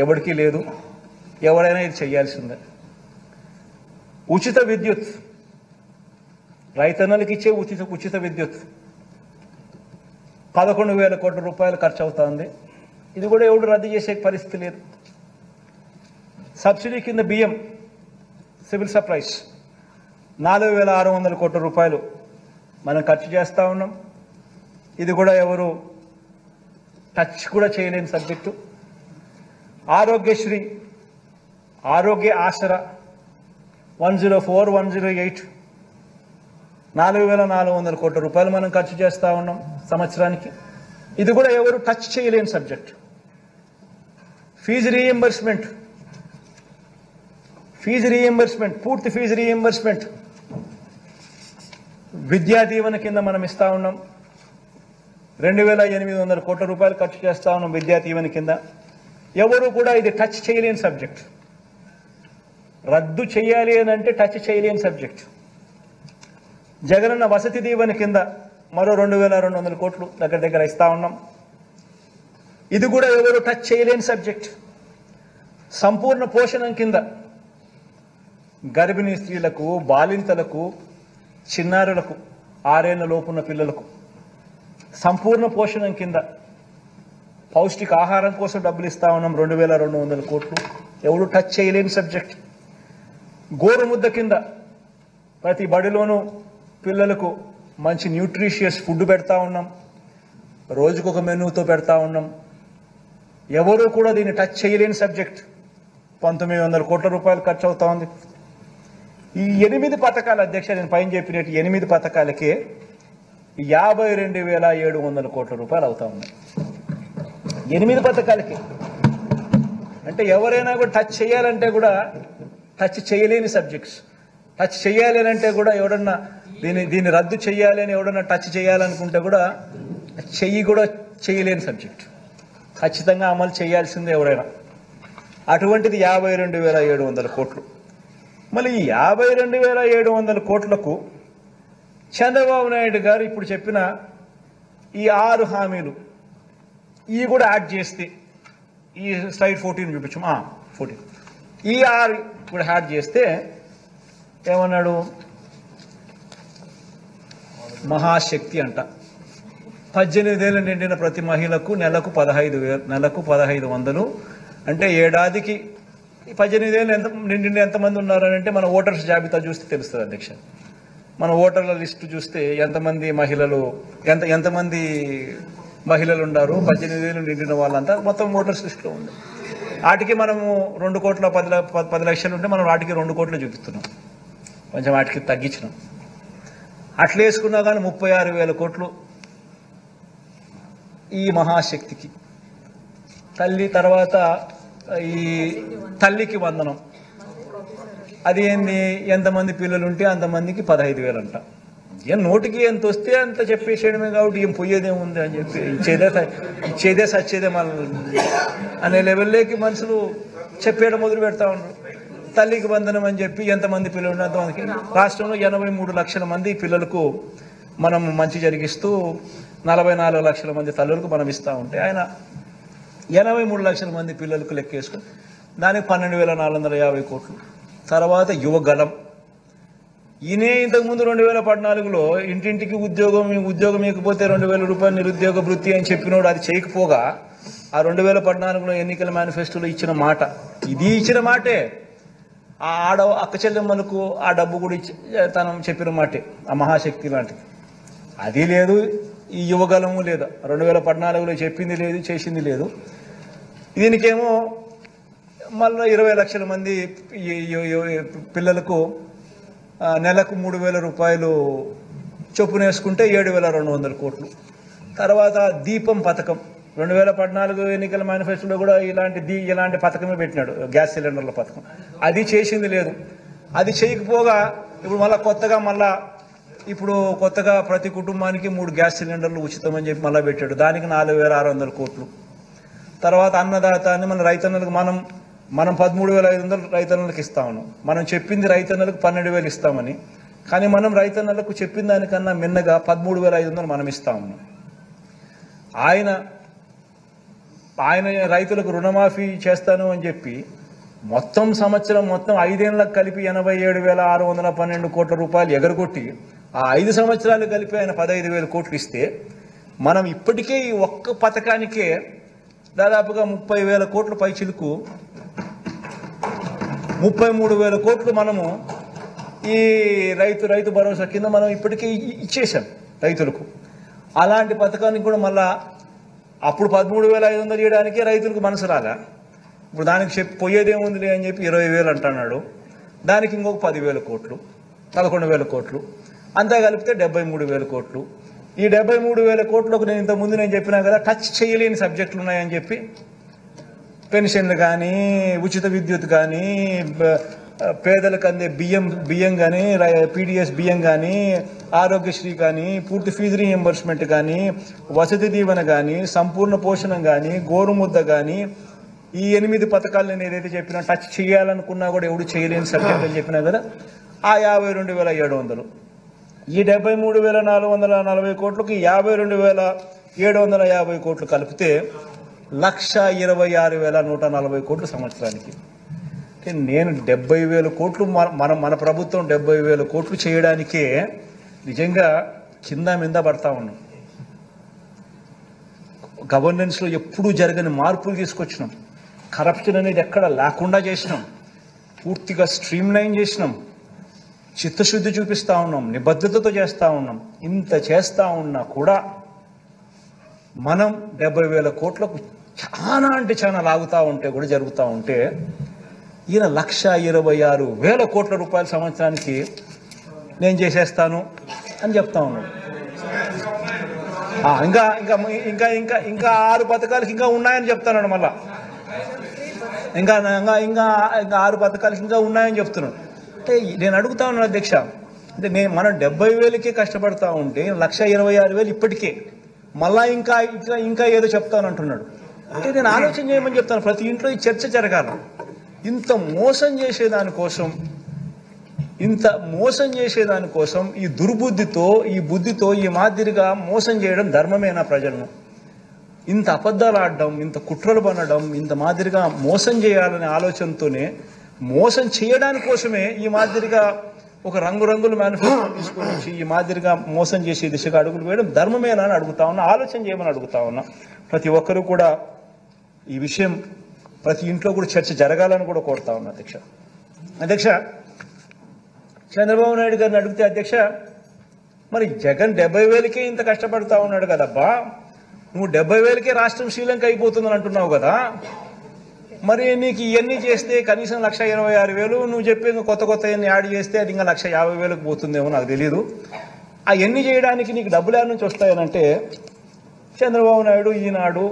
ఎవరికీ లేదు. ఎవరైనా ఇది చేయాల్సిందే. ఉచిత విద్యుత్, రైతన్నలకు ఇచ్చే ఉచిత విద్యుత్ 11,000 కోట్ల రూపాయలు ఖర్చు అవుతుంది. ఇది కూడా ఎవడు రద్దు చేసే పరిస్థితి లేదు. సబ్సిడీ కింద బియ్యం, సివిల్ సప్లైస్ 4,600 కోట్ల రూపాయలు మనం ఖర్చు చేస్తూ ఉన్నాం. ఇది కూడా ఎవరు టచ్ కూడా చేయలేని సబ్జెక్టు. ఆరోగ్యశ్రీ, ఆరోగ్య ఆసరా 104, 108 4,400 కోట్ల రూపాయలు మనం ఖర్చు చేస్తూ ఉన్నాం సంవత్సరానికి. ఇది కూడా ఎవరు టచ్ చేయలేని సబ్జెక్ట్. ఫీజు రీఎంబర్స్మెంట్, పూర్తి ఫీజు రీఎంబర్స్మెంట్ విద్యా దీవెన కింద మనం ఇస్తా ఉన్నాం. 2,800 కోట్ల రూపాయలు ఖర్చు చేస్తా ఉన్నాం విద్యా దీవెన కింద. ఎవరు కూడా ఇది టచ్ చేయలేని సబ్జెక్ట్. రద్దు చేయాలి అని అంటే టచ్ చేయలేని సబ్జెక్ట్. జగనన్న వసతి దీవెన కింద మరో 2,200 కోట్లు దగ్గర ఇస్తా ఉన్నాం. ఇది కూడా ఎవరు టచ్ చేయలేని సబ్జెక్ట్. సంపూర్ణ పోషణం కింద గర్భిణీ స్త్రీలకు, బాలింతలకు, చిన్నారులకు, 6 ఏళ్ల లోపున్న పిల్లలకు సంపూర్ణ పోషణం కింద పౌష్టిక ఆహారం కోసం డబ్బులు ఇస్తా ఉన్నాం 2,200 కోట్లు. ఎవరు టచ్ చేయలేని సబ్జెక్ట్. గోరుముద్ద కింద ప్రతి బడిలోనూ పిల్లలకు మంచి న్యూట్రిషియస్ ఫుడ్ పెడతా ఉన్నాం. రోజుకొక మెనూతో పెడతా ఉన్నాం. ఎవరు కూడా దీన్ని టచ్ చేయలేని సబ్జెక్ట్. 1,900 కోట్ల రూపాయలు ఖర్చు అవుతా ఉంది. ఈ 8 పథకాల అధ్యక్ష, నేను పైన చెప్పినట్టు 8 పథకాలకే 52,700 కోట్ల రూపాయలు అవుతా ఉన్నాయి. 8 పథకాలకి. అంటే ఎవరైనా కూడా టచ్ చేయాలంటే కూడా టచ్ చేయలేని సబ్జెక్ట్స్. టచ్ చేయాలి అంటే కూడా ఎవడన్నా దీన్ని రద్దు చేయాలి అని ఎవడన్నా టచ్ చేయాలనుకుంటే కూడా కూడా చేయలేని సబ్జెక్ట్. ఖచ్చితంగా అమలు చేయాల్సిందే ఎవరైనా. అటువంటిది 52,700 కోట్లు. మళ్ళీ ఈ 52,700 కోట్లకు చంద్రబాబు నాయుడు గారు ఇప్పుడు చెప్పిన ఈ 6 హామీలు ఇవి కూడా యాడ్ చేస్తే, ఈ స్లైడ్ 14 చూపించు, 14, ఈ 6 కూడా యాడ్ చేస్తే ఏమన్నాడు, మహాశక్తి అంట. 18 ఏళ్ళు నిండిన ప్రతి మహిళకు నెలకు 1,500, అంటే ఏడాదికి 18 ఏళ్ళు నిండిన ఎంతమంది ఉన్నారని అంటే మన ఓటర్స్ జాబితా చూస్తే తెలుస్తుంది అధ్యక్ష. మన ఓటర్ల లిస్టు చూస్తే ఎంతమంది మహిళలు ఉన్నారు, 18 ఏళ్ళు నిండిన వాళ్ళంతా మొత్తం ఓటర్స్ లిస్టులో ఉంది. వాటికి మనము 2,10 లక్షలు ఉంటే మనం వాటికి 2 కోట్లు చూపిస్తున్నాం. కొంచెం వాటికి తగ్గించినాం. అట్లా వేసుకున్నా కానీ 36,000 కోట్లు ఈ మహాశక్తికి. తల్లి తర్వాత ఈ తల్లికి వందనం, అది ఏంది, ఎంతమంది పిల్లలు ఉంటే అంతమందికి 15,000 అంట. ఏం నోటికి ఎంత వస్తే అంత చెప్పేసేయడమే కాబట్టి ఏం పోయేదేముంది అని చెప్పి ఇచ్చేదే సచ్చేదే మన అనే లెవెల్లోకి మనుషులు చెప్పేయడం మొదలు పెడతా ఉన్నారు. తల్లికి వందనం అని చెప్పి ఎంతమంది పిల్లలు ఉన్నారు అంతమందికి. రాష్ట్రంలో 83 లక్షల మంది పిల్లలకు మనం మంచి జరిగిస్తూ 44 లక్షల మంది తల్లులకు మనం ఇస్తూ ఉంటే ఆయన 83 లక్షల మంది పిల్లలకు లెక్కేసుకుని దానికి 12,450 కోట్లు. తర్వాత యువగలం, ఈయనే ఇంతకుముందు 2014లో ఇంటింటికి ఉద్యోగం ఇకపోతే 2,000 రూపాయలు నిరుద్యోగ వృత్తి అని చెప్పినోడు అది చేయకపోగా ఆ 2014లో ఎన్నికల మేనిఫెస్టోలో ఇచ్చిన మాట, ఇది ఇచ్చిన మాటే. ఆ అక్క చెల్లెమ్మలకు ఆ డబ్బు కూడా తను చెప్పిన మాటే, ఆ మహాశక్తి లాంటిది. అది లేదు, ఈ యువగలము లేదు. 2014లో చెప్పింది లేదు, చేసింది లేదు. దీనికేమో మళ్ళీ 20 లక్షల మంది పిల్లలకు నెలకు 3,000 రూపాయలు చొప్పున వేసుకుంటే 7,200 కోట్లు. తర్వాత దీపం పథకం, 2014 ఎన్నికల మేనిఫెస్టోలో కూడా ఇలాంటి పథకమే పెట్టినాడు, గ్యాస్ సిలిండర్ల పథకం. అది చేసింది లేదు. అది చేయకపోగా ఇప్పుడు కొత్తగా ప్రతి కుటుంబానికి 3 గ్యాస్ సిలిండర్లు ఉచితమని చెప్పి మళ్ళీ పెట్టాడు. దానికి 4,600 కోట్లు. తర్వాత అన్నదాత అని మన రైతన్నలకు మనం 13,500 రైతన్నలకు ఇస్తా ఉన్నాం. మనం చెప్పింది రైతన్నలకు 12,000 ఇస్తామని, కానీ మనం రైతన్నలకు చెప్పిన దానికన్నా మిన్నగా 13,500 మనం ఇస్తా ఉన్నాం. ఆయన ఆయన రైతులకు రుణమాఫీ చేస్తాను అని చెప్పి మొత్తం సంవత్సరం మొత్తం 5 ఏళ్లకు కలిపి 87,612 కోట్ల రూపాయలు ఎగరగొట్టి ఆ 5 సంవత్సరాలు కలిపి ఆయన 15,000 కోట్లు ఇస్తే మనం ఇప్పటికే ఈ ఒక్క పథకానికే దాదాపుగా 30,000 కోట్ల పై చిలుకు 33,000 కోట్లు మనము ఈ రైతు భరోసా కింద మనం ఇప్పటికే ఇచ్చేసాం రైతులకు. అలాంటి పథకానికి కూడా మళ్ళా అప్పుడు 13,500 చేయడానికి రైతులకు మనసు రాగా ఇప్పుడు దానికి పోయేదేముందిలే అని చెప్పి 20,000 అంటున్నాడు. దానికి ఇంకొక 10,000 కోట్లు 11,000 కోట్లు అంతా కలిపితే 73,000 కోట్లు. ఈ 73,000 కోట్లకు నేను ఇంతకుముందు చెప్పినా కదా టచ్ చేయలేని సబ్జెక్టులు ఉన్నాయని చెప్పి పెన్షన్లు కానీ ఉచిత విద్యుత్ కానీ పేదలకు అందే బియ్యం కానీ పీడిఎస్ బియ్యం కానీ ఆరోగ్యశ్రీ కానీ పూర్తి ఫీజు రీఎంబర్స్మెంట్ కానీ వసతి దీవెన కానీ సంపూర్ణ పోషణం కానీ గోరుముద్ద కానీ ఈ 8 పథకాలు నేను ఏదైతే చెప్పినా టచ్ చేయాలనుకున్నా కూడా ఎవడు చేయలేని సబ్జెక్ట్ అని చెప్పినా కదా ఆ 52,700 ఈ 73,440 కోట్లకి 52,750 కోట్లు కలిపితే 1,26,140 కోట్లు సంవత్సరానికి. నేను 70,000 కోట్లు మన ప్రభుత్వం 70,000 కోట్లు చేయడానికే నిజంగా కింద మీద పడతా ఉన్నాం. గవర్నెన్స్లో ఎప్పుడూ జరగని మార్పులు తీసుకొచ్చినాం. కరప్షన్ అనేది ఎక్కడ లేకుండా చేసినాం. పూర్తిగా స్ట్రీమ్ లైన్ చేసినాం. చిత్తశుద్ధి చూపిస్తూ ఉన్నాం. నిబద్ధతతో చేస్తూ ఉన్నాం. ఇంత చేస్తూ ఉన్నా కూడా మనం 70,000 కోట్లకు చాలా అంటే చాలా లాగుతూ ఉంటే కూడా జరుగుతూ ఉంటే ఈయన 1,26,000 కోట్ల రూపాయల సంవత్సరానికి నేను చేసేస్తాను అని చెప్తా ఉన్నాడు. ఇంకా ఇంకా ఇంకా ఇంకా ఇంకా 6 పథకాలకి ఇంకా ఉన్నాయని చెప్తున్నాడు. మళ్ళా ఇంకా ఇంకా ఇంకా 6 పథకాలకి ఇంకా ఉన్నాయని చెప్తున్నాడు. అంటే నేను అడుగుతా ఉన్నాను అధ్యక్ష, అంటే మనం 70,000కే కష్టపడతా ఉంటే 1,26,000 ఇప్పటికే మళ్ళా ఇంకా ఇట్లా ఇంకా ఏదో చెప్తాను అంటున్నాడు. అంటే నేను ఆలోచన చేయమని చెప్తాను. ప్రతి ఇంట్లో ఈ చర్చ జరగాలి. ఇంత మోసం చేసేదానికోసం ఈ దుర్బుద్ధితో ఈ బుద్ధితో ఈ మాదిరిగా మోసం చేయడం ధర్మమేనా ప్రజలను? ఇంత అబద్ధాలు ఆడడం, ఇంత కుట్రలు పనడం, ఇంత మాదిరిగా మోసం చేయాలనే ఆలోచనతోనే మోసం చేయడానికి కోసమే ఈ మాదిరిగా ఒక రంగురంగుల మేనిఫెస్టో తీసుకొని వచ్చి ఈ మాదిరిగా మోసం చేసే దిశగా అడుగులు వేయడం ధర్మమేనా అని అడుగుతా ఉన్నా. ఆలోచన చేయమని అడుగుతా ఉన్నా. ప్రతి ఒక్కరూ కూడా ఈ విషయం ప్రతి ఇంట్లో కూడా చర్చ జరగాలని కూడా కోరుతా ఉన్నా. అధ్యక్ష చంద్రబాబు నాయుడు గారిని అడిగితే అధ్యక్ష, మరి జగన్ 70,000కే ఇంత కష్టపడతా ఉన్నాడు కదబ్బా, నువ్వు 70,000కే రాష్ట్రం శ్రీలంక అయిపోతుందని అంటున్నావు కదా, మరి నీకు ఇవన్నీ చేస్తే కనీసం 1,26,000 నువ్వు చెప్పి కొత్త ఎన్ని యాడ్ చేస్తే అది ఇంకా 1,50,000కు పోతుందేమో నాకు తెలియదు. అవన్నీ చేయడానికి నీకు డబ్బులు ఎక్కడి నుంచి వస్తాయనంటే చంద్రబాబు నాయుడు, ఈనాడు,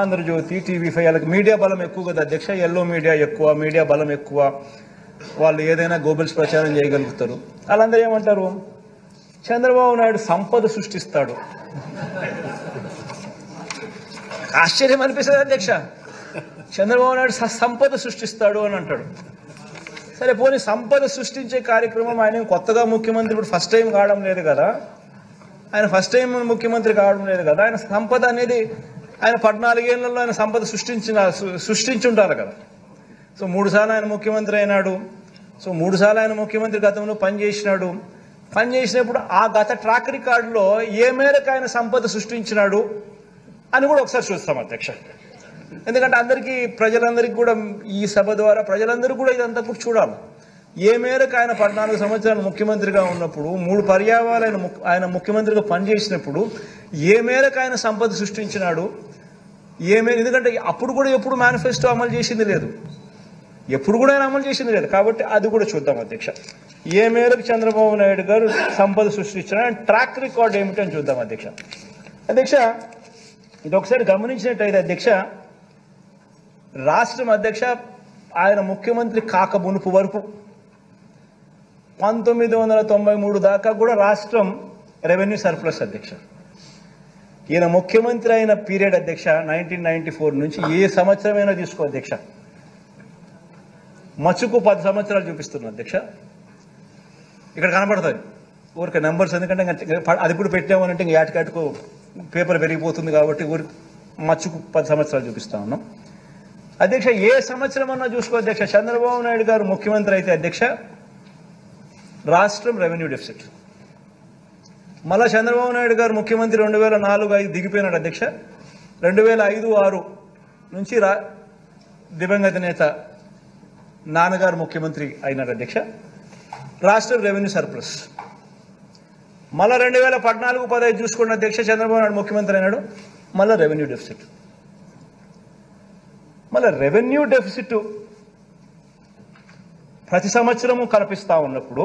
ఆంధ్రజ్యోతి, TV5 వాళ్ళకి మీడియా బలం ఎక్కువ కదా అధ్యక్ష. ఎల్లో మీడియా ఎక్కువ, మీడియా బలం ఎక్కువ. వాళ్ళు ఏదైనా గోబెల్స్ ప్రచారం చేయగలుగుతారు. వాళ్ళందరూ ఏమంటారు, చంద్రబాబు నాయుడు సంపద సృష్టిస్తాడు. ఆశ్చర్యం అనిపిస్తుంది అధ్యక్ష. చంద్రబాబు నాయుడు సంపద సృష్టిస్తాడు అని అంటాడు. సరే పోనీ సంపద సృష్టించే కార్యక్రమం ఆయన కొత్తగా ముఖ్యమంత్రి ఇప్పుడు ఫస్ట్ టైం కావడం లేదు కదా, ఆయన ఫస్ట్ టైం ముఖ్యమంత్రి కావడం లేదు కదా. ఆయన సంపద అనేది ఆయన 14 ఏళ్లలో ఆయన సంపద సృష్టించుంటారు కదా. సో 3 సార్లు ఆయన ముఖ్యమంత్రి అయినాడు. సో 3 సార్లు ఆయన ముఖ్యమంత్రి గతంలో పనిచేసినప్పుడు ఆ గత ట్రాక్ రికార్డులో ఏ మేరకు ఆయన సంపద సృష్టించినాడు అని కూడా ఒకసారి చూస్తాం అధ్యక్ష. ఎందుకంటే ప్రజలందరికీ కూడా ఈ సభ ద్వారా ప్రజలందరూ కూడా ఇదంతా కూడా చూడాలి. ఏ మేరకు ఆయన 14 సంవత్సరాలు ముఖ్యమంత్రిగా ఉన్నప్పుడు 3 పర్యాయాలు ఆయన ముఖ్యమంత్రిగా పనిచేసినప్పుడు ఏ మేరకు ఆయన సంపద సృష్టించినాడు, ఎందుకంటే అప్పుడు కూడా ఎప్పుడు మేనిఫెస్టో అమలు చేసింది లేదు, ఎప్పుడు కూడా ఆయన అమలు చేసింది లేదు. కాబట్టి అది కూడా చూద్దాం అధ్యక్ష. ఏ మేరకు చంద్రబాబు నాయుడు గారు సంపద సృష్టించిన ట్రాక్ రికార్డ్ ఏమిటని చూద్దాం అధ్యక్ష. ఇది ఒకసారి గమనించినట్టయితే అధ్యక్ష, రాష్ట్రం అధ్యక్ష ఆయన ముఖ్యమంత్రి కాక మునుపు వరకు 1993 దాకా కూడా రాష్ట్రం రెవెన్యూ సర్ప్లస్ అధ్యక్ష. ఈయన ముఖ్యమంత్రి అయిన పీరియడ్ అధ్యక్ష 1994 నుంచి ఏ సంవత్సరమైనా తీసుకో అధ్యక్ష, మచ్చుకు 10 సంవత్సరాలు చూపిస్తున్నా అధ్యక్ష. ఇక్కడ కనబడుతుంది ఊరికే నెంబర్స్, ఎందుకంటే అది కూడా పెట్టామనంటే ఇంకా ఏటకాటుకు పేపర్ పెరిగిపోతుంది కాబట్టి మచ్చుకు 10 సంవత్సరాలు చూపిస్తా ఉన్నాం అధ్యక్ష. ఏ సంవత్సరం అన్నా చూసుకో అధ్యక్ష, చంద్రబాబు నాయుడు గారు ముఖ్యమంత్రి అయితే అధ్యక్ష రాష్ట్రం రెవెన్యూ డెఫిసిట్. మళ్ళా చంద్రబాబు నాయుడు గారు ముఖ్యమంత్రి 2004-05 దిగిపోయినాడు అధ్యక్ష. 2005-06 నుంచి దివంగత నేత నాన్నగారు ముఖ్యమంత్రి అయినాడు అధ్యక్ష, రాష్ట్రం రెవెన్యూ సర్ప్లస్. మళ్ళా 2014-15 చూసుకోండి అధ్యక్ష, చంద్రబాబు నాయుడు ముఖ్యమంత్రి అయినాడు, మళ్ళా రెవెన్యూ డెఫిసిట్. మళ్ళీ రెవెన్యూ డెఫిసిట్ ప్రతి సంవత్సరము కనిపిస్తూ ఉన్నప్పుడు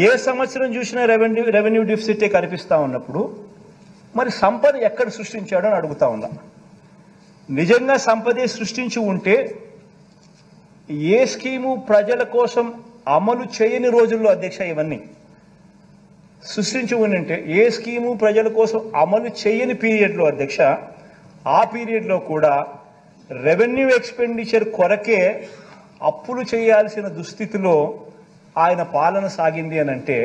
ఏ సంవత్సరం చూసినా రెవెన్యూ డెఫిసిటే కనిపిస్తూ ఉన్నప్పుడు మరి సంపద ఎక్కడ సృష్టించాడో అని అడుగుతా ఉన్నా. నిజంగా సంపదే సృష్టించి ఉంటే ఏ స్కీము ప్రజల కోసం అమలు చేయని రోజుల్లో అధ్యక్ష ఇవన్నీ సృష్టించి ఉంటే, ఏ స్కీము ప్రజల కోసం అమలు చేయని పీరియడ్లో అధ్యక్ష, ఆ పీరియడ్లో కూడా రెవెన్యూ ఎక్స్పెండిచర్ కొరకే అప్పులు చేయాల్సిన దుస్థితిలో ఆయన పాలన సాగింది అని అంటే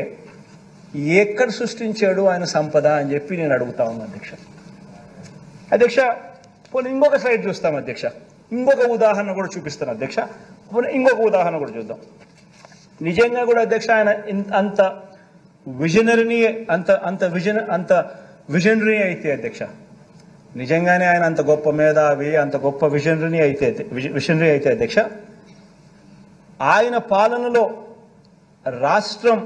ఎక్కడ సృష్టించాడు ఆయన సంపద అని చెప్పి నేను అడుగుతా ఉన్నాను అధ్యక్ష. అధ్యక్ష పోనీ ఇంకొక సైడ్ చూస్తాం అధ్యక్ష, ఇంకొక ఉదాహరణ కూడా చూపిస్తాను అధ్యక్ష. ఇంకొక ఉదాహరణ కూడా చూద్దాం. నిజంగా కూడా అధ్యక్ష ఆయన అంత విజనరీ అంత విజనరీ అయితే అధ్యక్ష, నిజంగానే ఆయన అంత గొప్ప మేధావి, అంత గొప్ప విజనరీ అయితే అధ్యక్ష, ఆయన పాలనలో రాష్ట్రం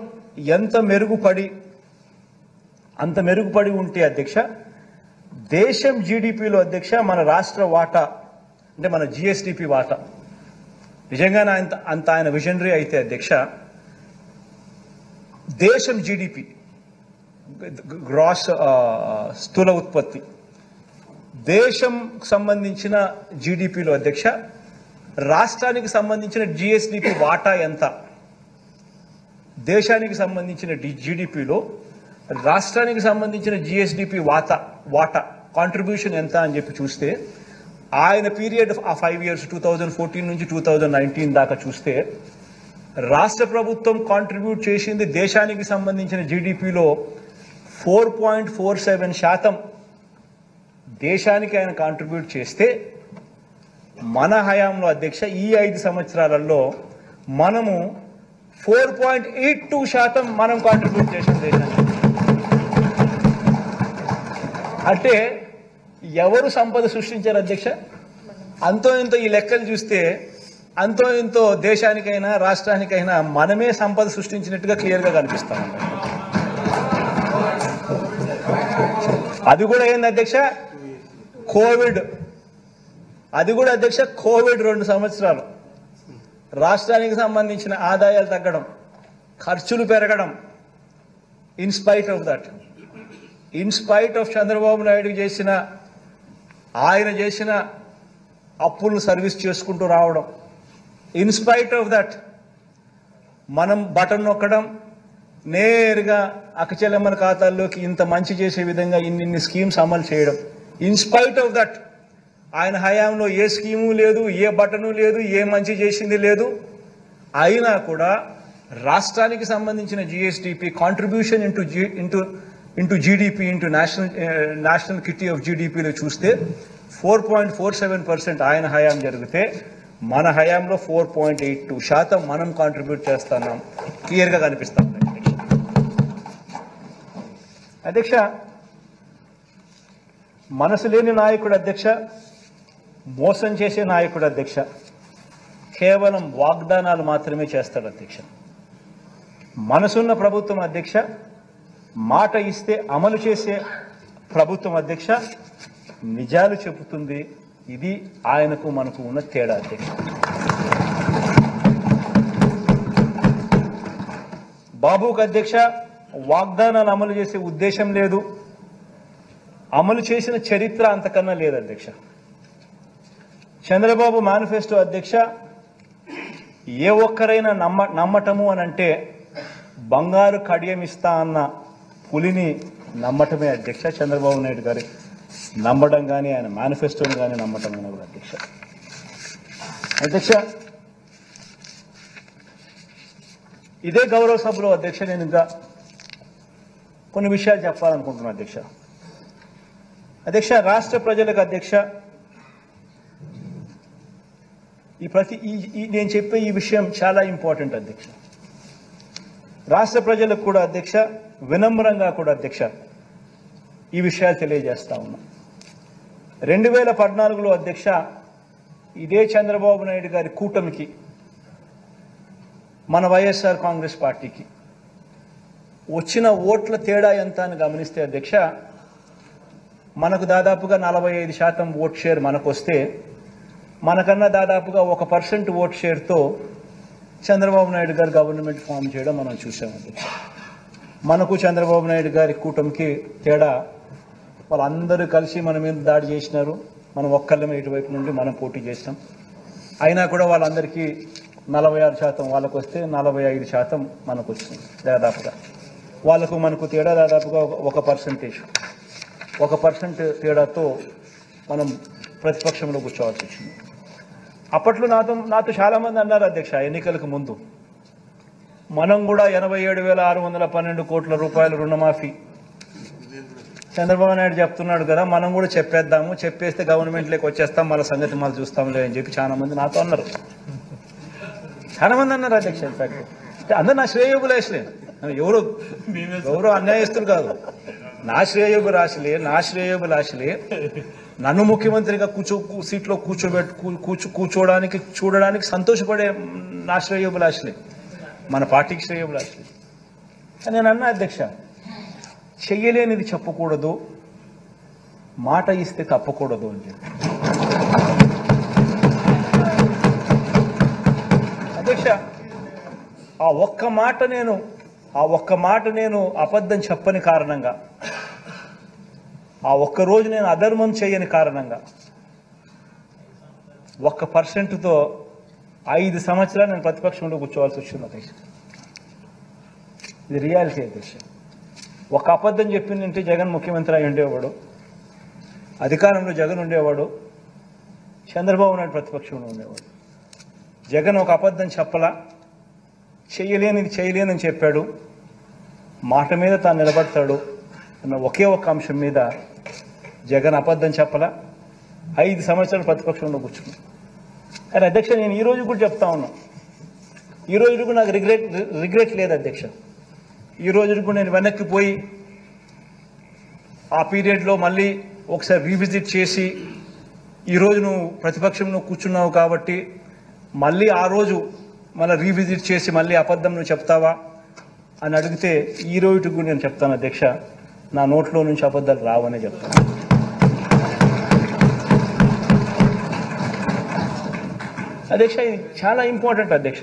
అంత మెరుగుపడి ఉంటే అధ్యక్ష, దేశం జీడిపిలో అధ్యక్ష మన రాష్ట్ర వాటా అంటే మన జిఎస్డిపి వాటా నిజంగానే ఆయన విజనరీ అయితే అధ్యక్ష, దేశం జీడిపి గ్రాస్ స్థూల ఉత్పత్తి దేశం సంబంధించిన జీడిపిలో అధ్యక్ష రాష్ట్రానికి సంబంధించిన జిఎస్డిపి వాటా ఎంత, దేశానికి సంబంధించిన జీడిపిలో రాష్ట్రానికి సంబంధించిన జిఎస్డిపి వాటా కాంట్రిబ్యూషన్ ఎంత అని చెప్పి చూస్తే ఆయన పీరియడ్ ఆ 5 years 2014 నుంచి 2019 దాకా చూస్తే రాష్ట్ర ప్రభుత్వం కాంట్రిబ్యూట్ చేసింది దేశానికి సంబంధించిన జీడిపిలో 4.47% దేశానికి ఆయన కాంట్రిబ్యూట్ చేస్తే, మన హయాంలో అధ్యక్ష ఈ 5 సంవత్సరాలలో మనము 4.82% మనం కాంట్రిబ్యూట్ చేసిన దేశానికి. అంటే ఎవరు సంపద సృష్టించారు అధ్యక్ష? అంతో ఇంతో ఈ లెక్కలు చూస్తే అంతో ఇంతో దేశానికైనా రాష్ట్రానికైనా మనమే సంపద సృష్టించినట్టుగా క్లియర్గా కనిపిస్తాం. అది కూడా ఏంది అధ్యక్ష, కోవిడ్. అది కూడా అధ్యక్ష కోవిడ్ 2 సంవత్సరాలు రాష్ట్రానికి సంబంధించిన ఆదాయాలు తగ్గడం, ఖర్చులు పెరగడం, ఇన్స్పైట్ ఆఫ్ చంద్రబాబు నాయుడు ఆయన చేసిన అప్పులను సర్వీస్ చేసుకుంటూ రావడం, ఇన్స్పైట్ ఆఫ్ దట్ మనం బటన్ నొక్కడం, నేరుగా అక్కచెల్లెమ్మల ఖాతాల్లోకి ఇంత మంచి చేసే విధంగా ఇన్ని స్కీమ్స్ అమలు చేయడం, ఇన్స్పైట్ ఆఫ్ దట్ ఆయన హయాంలో ఏ స్కీము లేదు, ఏ బటను లేదు, ఏ మంచి చేసింది లేదు. అయినా కూడా రాష్ట్రానికి సంబంధించిన GSDP contribution into GDP into national kitty of జీడిపిలో చూస్తే 4.47% ఆయన హయాం జరిగితే మన హయాంలో 4.82% మనం కాంట్రిబ్యూట్ చేస్తున్నాం. క్లియర్గా కనిపిస్తాం అధ్యక్ష. మనసు లేని నాయకుడు అధ్యక్ష, మోసం చేసే నాయకుడు అధ్యక్ష, కేవలం వాగ్దానాలు మాత్రమే చేస్తాడు అధ్యక్ష. మనసున్న ప్రభుత్వం అధ్యక్ష, మాట ఇస్తే అమలు చేసే ప్రభుత్వం అధ్యక్ష, నిజాలు చెబుతుంది. ఇది ఆయనకు మనకు ఉన్న తేడా అధ్యక్ష. బాబుకు అధ్యక్ష వాగ్దానాలు అమలు చేసే ఉద్దేశం లేదు, అమలు చేసిన చరిత్ర అంతకన్నా లేదు అధ్యక్ష. చంద్రబాబు మేనిఫెస్టో అధ్యక్ష ఏ ఒక్కరైనా నమ్మటము అని అంటే బంగారు కడియం ఇస్తా అన్న పులిని నమ్మటమే అధ్యక్ష. చంద్రబాబు నాయుడు గారి నమ్మడం కానీ ఆయన మేనిఫెస్టోని కానీ నమ్మటం అయినా కూడా అధ్యక్ష. ఇదే గౌరవ సభలో అధ్యక్ష నేను ఇంకా కొన్ని విషయాలు చెప్పాలనుకుంటున్నాను అధ్యక్ష. అధ్యక్ష, రాష్ట్ర ప్రజలకు అధ్యక్ష నేను చెప్పే ఈ విషయం చాలా ఇంపార్టెంట్ అధ్యక్ష. రాష్ట్ర ప్రజలకు కూడా అధ్యక్ష, వినమ్రంగా కూడా అధ్యక్ష ఈ విషయాలు తెలియజేస్తా ఉన్నా. 2014లో అధ్యక్ష ఇదే చంద్రబాబు నాయుడు గారి కూటమికి మన వైఎస్ఆర్ కాంగ్రెస్ పార్టీకి వచ్చిన ఓట్ల తేడా ఎంత అని గమనిస్తే అధ్యక్ష, మనకు దాదాపుగా 45% ఓట్ షేర్ మనకు వస్తే, మనకన్నా దాదాపుగా 1% ఓట్ షేర్తో చంద్రబాబు నాయుడు గారు గవర్నమెంట్ ఫామ్ చేయడం మనం చూసాం అధ్యక్ష. మనకు చంద్రబాబు నాయుడు గారి కూటమికి తేడా, వాళ్ళందరూ కలిసి మన మీద దాడి చేసినారు, మనం ఒక్కళ్ళమే ఇటువైపు నుండి మనం పోటీ చేసినాం. అయినా కూడా వాళ్ళందరికీ 46% వాళ్ళకు వస్తే 45% మనకు వచ్చింది దాదాపుగా. వాళ్ళకు మనకు తేడా దాదాపుగా 1% తేడాతో మనం ప్రతిపక్షంలో కూర్చోవాల్సి వచ్చింది. అప్పట్లో నాతో చాలామంది అన్నారు అధ్యక్ష, ఎన్నికలకు ముందు మనం కూడా 87,612 కోట్ల రూపాయల రుణమాఫీ చంద్రబాబు నాయుడు చెప్తున్నాడు కదా, మనం కూడా చెప్పేద్దాము, చెప్పేస్తే గవర్నమెంట్లోకి వచ్చేస్తాం, మళ్ళీ సంగతి మళ్ళీ చూస్తాంలే అని చెప్పి చాలా మంది నాతో అన్నారు. చాలా మంది అన్నారు అధ్యక్ష. ఇన్ఫాక్ట్ అందరు నా శ్రేయోభిలాషులే, ఎవరు అన్యాయస్తులు కాదు, నా శ్రేయోభిలాషులే. నన్ను ముఖ్యమంత్రిగా సీట్లో కూర్చోడానికి చూడడానికి సంతోషపడే నా శ్రేయోభిలాషులే, మన పార్టీకి శ్రేయోభిలాషులే. నేను అన్నా అధ్యక్ష, చెయ్యలేనిది చెప్పకూడదు, మాట ఇస్తే తప్పకూడదు అని చెప్పి. అధ్యక్ష, ఆ ఒక్క మాట నేను అబద్ధం చెప్పని కారణంగా, ఆ ఒక్కరోజు నేను అధర్మం చేయని కారణంగా 1%తో 5 సంవత్సరాలు నేను ప్రతిపక్షంలో కూర్చోవాల్సి వచ్చింది అధ్యక్ష. ఇది రియాలిటీ అధ్యక్ష. ఒక అబద్ధం చెప్పిందంటే జగన్ ముఖ్యమంత్రి అయి ఉండేవాడు, అధికారంలో జగన్ ఉండేవాడు, చంద్రబాబు నాయుడు ప్రతిపక్షంలో ఉండేవాడు. జగన్ ఒక అబద్ధం చెప్పలా, చేయలేనని చెప్పాడు, మాట మీద తాను నిలబడతాడు అన్న ఒకే ఒక్క అంశం మీద జగన్ అబద్ధం చెప్పలా, 5 సంవత్సరాలు ప్రతిపక్షంలో కూర్చున్నాను. కానీ అధ్యక్ష, నేను ఈ రోజు కూడా చెప్తా ఉన్నా, ఈ రోజు కూడా నాకు రిగ్రెట్ లేదు అధ్యక్ష. ఈ రోజు కూడా నేను వెనక్కి పోయి ఆ పీరియడ్లో మళ్ళీ ఒకసారి రీవిజిట్ చేసి, ఈరోజు నువ్వు ప్రతిపక్షంలో కూర్చున్నావు కాబట్టి మళ్ళీ ఆ రోజు మళ్ళీ రీవిజిట్ చేసి మళ్ళీ అబద్ధం నువ్వు చెప్తావా అని అడిగితే ఈ రోజు కూడా నేను చెప్తాను అధ్యక్ష, నా నోట్లో నుంచి అబద్ధాలు రావనే చెప్తాను. అధ్యక్ష, ఇది చాలా ఇంపార్టెంట్ అధ్యక్ష.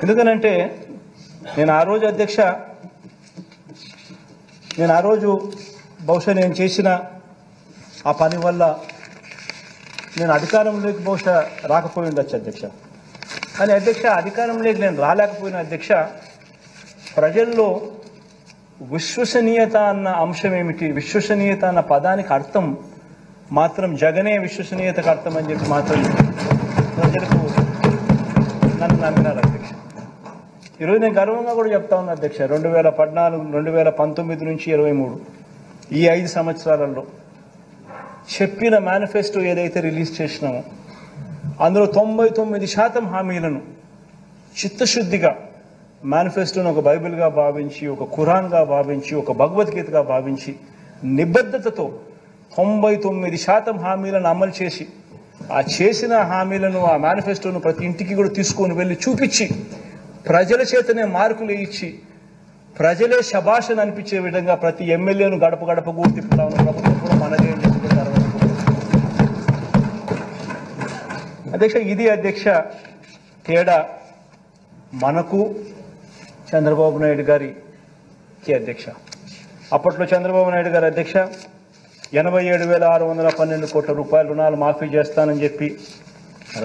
ఎందుకనంటే నేను ఆ రోజు బహుశా నేను చేసిన ఆ పని వల్ల నేను అధికారంలోకి బహుశా రాకపోయి ఉండొచ్చు అధ్యక్ష. కానీ అధ్యక్ష, అధికారంలోకి నేను రాలేకపోయిన అధ్యక్ష, ప్రజల్లో విశ్వసనీయత అన్న అంశం ఏమిటి, విశ్వసనీయత అన్న పదానికి అర్థం మాత్రం జగనే విశ్వసనీయతకు అర్థం అని చెప్పి మాత్రం ప్రజలకు నన్ను నమ్మినారు అధ్యక్ష. ఈరోజు నేను గర్వంగా కూడా చెప్తా ఉన్నా అధ్యక్ష, 2014, 2019 నుంచి 23 ఈ 5 సంవత్సరాలలో చెప్పిన మేనిఫెస్టో ఏదైతే రిలీజ్ చేసినామో అందులో 99% హామీలను చిత్తశుద్ధిగా మేనిఫెస్టోను ఒక బైబిల్గా భావించి, ఒక ఖురాన్గా భావించి, ఒక భగవద్గీతగా భావించి నిబద్ధతతో 99% హామీలను అమలు చేసి, ఆ చేసిన హామీలను, ఆ మేనిఫెస్టోను ప్రతి ఇంటికి కూడా తీసుకొని వెళ్ళి చూపించి, ప్రజల చేతనే మార్కులు ఇచ్చి, ప్రజలే శభాషను అనిపించే విధంగా ప్రతి ఎమ్మెల్యేను గడప గడప కూడా తిప్పుతా ఉన్న ప్రభుత్వం కూడా మనదే అని చెప్పుకుంటారు అధ్యక్ష. ఇది అధ్యక్ష తేడా మనకు చంద్రబాబు నాయుడు గారికి అధ్యక్ష. అప్పట్లో చంద్రబాబు నాయుడు గారు అధ్యక్ష 87,612 కోట్ల రూపాయల రుణాలు మాఫీ చేస్తానని చెప్పి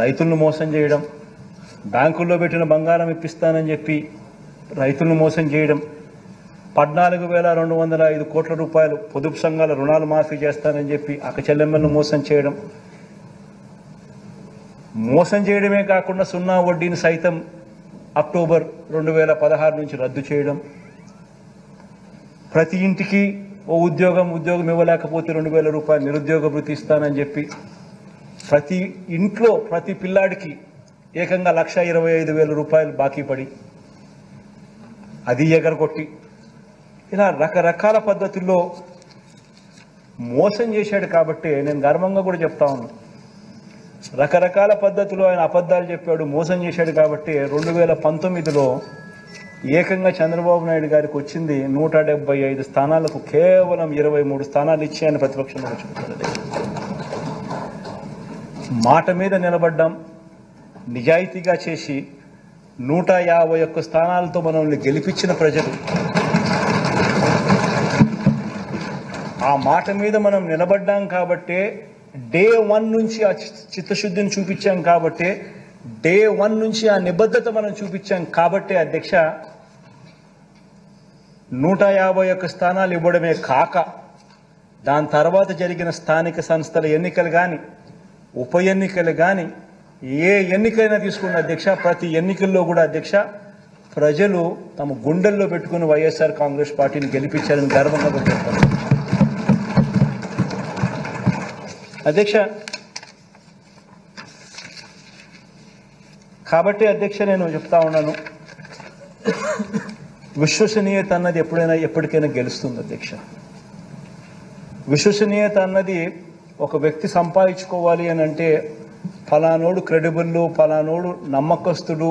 రైతులను మోసం చేయడం, బ్యాంకుల్లో పెట్టిన బంగారం ఇప్పిస్తానని చెప్పి రైతులను మోసం చేయడం, 14,205 కోట్ల రూపాయలు పొదుపు సంఘాల రుణాలు మాఫీ చేస్తానని చెప్పి అక్కచెల్లెమ్మలను మోసం చేయడమే కాకుండా సున్నా వడ్డీని సైతం అక్టోబర్ 2016 నుంచి రద్దు చేయడం, ప్రతి ఇంటికి ఓ ఉద్యోగం ఇవ్వలేకపోతే 2000 రూపాయలు నిరుద్యోగ భృతి ఇస్తానని చెప్పి ప్రతి ఇంట్లో ప్రతి పిల్లాడికి ఏకంగా 1,25,000 రూపాయలు బాకీ పడి అది ఎగరగొట్టి ఇలా రకరకాల పద్ధతుల్లో మోసం చేశాడు. కాబట్టి నేను గర్వంగా కూడా చెప్తా ఉన్నాను, రకరకాల పద్ధతులు ఆయన అబద్ధాలు చెప్పాడు, మోసం చేశాడు. కాబట్టి 2019లో ఏకంగా చంద్రబాబు నాయుడు గారికి వచ్చింది 175 స్థానాలకు కేవలం 23 స్థానాలు ఇచ్చి ఆయన ప్రతిపక్షంలో చూపుతాడు. మాట మీద నిలబడ్డాం, నిజాయితీగా చేసి 151 స్థానాలతో మనల్ని గెలిపించిన ప్రజలు, ఆ మాట మీద మనం నిలబడ్డాం కాబట్టే డే 1 నుంచి ఆ చిత్తశుద్ధిని చూపించాం. కాబట్టి డే 1 నుంచి ఆ నిబద్ధత మనం చూపించాం. కాబట్టి అధ్యక్ష 151 స్థానాలు ఇవ్వడమే కాక దాని తర్వాత జరిగిన స్థానిక సంస్థల ఎన్నికలు కానీ ఉప ఎన్నికలు కానీ ఏ ఎన్నికైనా తీసుకున్న అధ్యక్ష ప్రతి ఎన్నికల్లో కూడా అధ్యక్ష ప్రజలు తమ గుండెల్లో పెట్టుకుని వైఎస్ఆర్ కాంగ్రెస్ పార్టీని గెలిపించారని గర్వంగా చెప్తారు. అధ్యక్ష కాబట్టి అధ్యక్ష నేను చెప్తా ఉన్నాను, విశ్వసనీయత అన్నది ఎప్పటికైనా గెలుస్తుంది అధ్యక్ష. విశ్వసనీయత అన్నది ఒక వ్యక్తి సంపాదించుకోవాలి అని అంటే ఫలానోడు క్రెడిబుల్, ఫలానోడు నమ్మకస్తుడు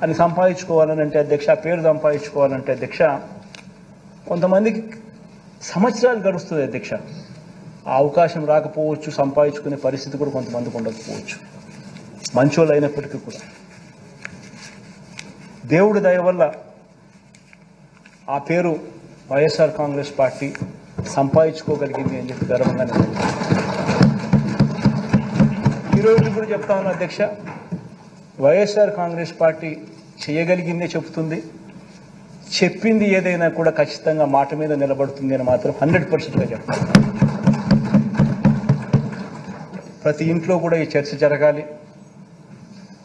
అని సంపాదించుకోవాలని అంటే అధ్యక్ష, పేరు సంపాదించుకోవాలంటే అధ్యక్ష కొంతమందికి సంవత్సరాలు గడుస్తుంది అధ్యక్ష. ఆ అవకాశం రాకపోవచ్చు, సంపాదించుకునే పరిస్థితి కూడా కొంతమందికి ఉండకపోవచ్చు, మంచోళ్ళు అయినప్పటికీ కూడా. దేవుడి దయ వల్ల ఆ పేరు వైఎస్ఆర్ కాంగ్రెస్ పార్టీ సంపాదించుకోగలిగింది అని చెప్పి గర్వంగా ఈరోజు కూడా చెప్తా ఉన్నా అధ్యక్ష, వైఎస్ఆర్ కాంగ్రెస్ పార్టీ చేయగలిగిందే చెబుతుంది, చెప్పింది ఏదైనా కూడా ఖచ్చితంగా మాట మీద నిలబడుతుంది అని మాత్రం 100%గా చెప్తాను. ప్రతి ఇంట్లో కూడా ఈ చర్చ జరగాలి,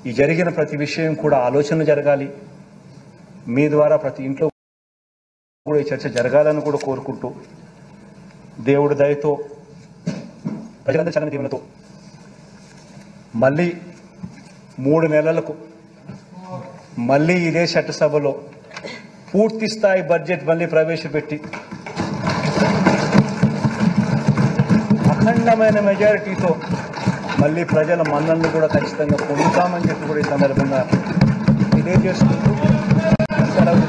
ఈ జరిగిన ప్రతి విషయం కూడా ఆలోచన జరగాలి. మీ ద్వారా ప్రతి ఇంట్లో కూడా ఈ చర్చ జరగాలని కూడా కోరుకుంటూ దేవుడి దయతో ప్రజలందరి చల్లని దీవెనతో మళ్ళీ 3 నెలలకు మళ్ళీ ఇదే చట్టసభలో పూర్తి స్థాయి బడ్జెట్ మళ్ళీ ప్రవేశపెట్టి అఖండమైన మెజారిటీతో మళ్ళీ ప్రజల మన్ననలు కూడా ఖచ్చితంగా పొందుతామని చెప్పి కూడా ఈ సందర్భంగా తెలియజేసుకుంటూ సెలవు.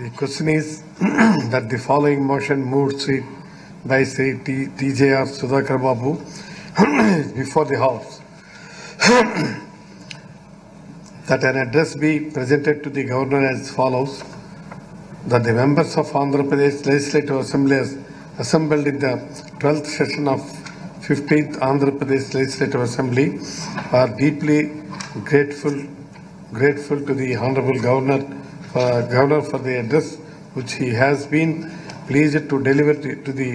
The question is that the following motion moved by Sri TJR Sudhakar Babu before the House. That an address be presented to the Governor as follows: that the members of Andhra Pradesh Legislative Assembly assembled in the 12th session of 15th Andhra Pradesh Legislative Assembly are deeply grateful to the Honorable Governor for the address which he has been pleased to deliver to the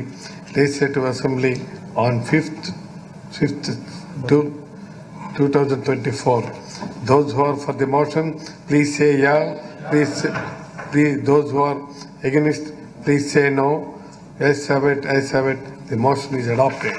Legislative Assembly on 5th June 2024. Those who are for the motion, please say yeah. Please, those who are against, please say no. Yes, have it. The motion is adopted.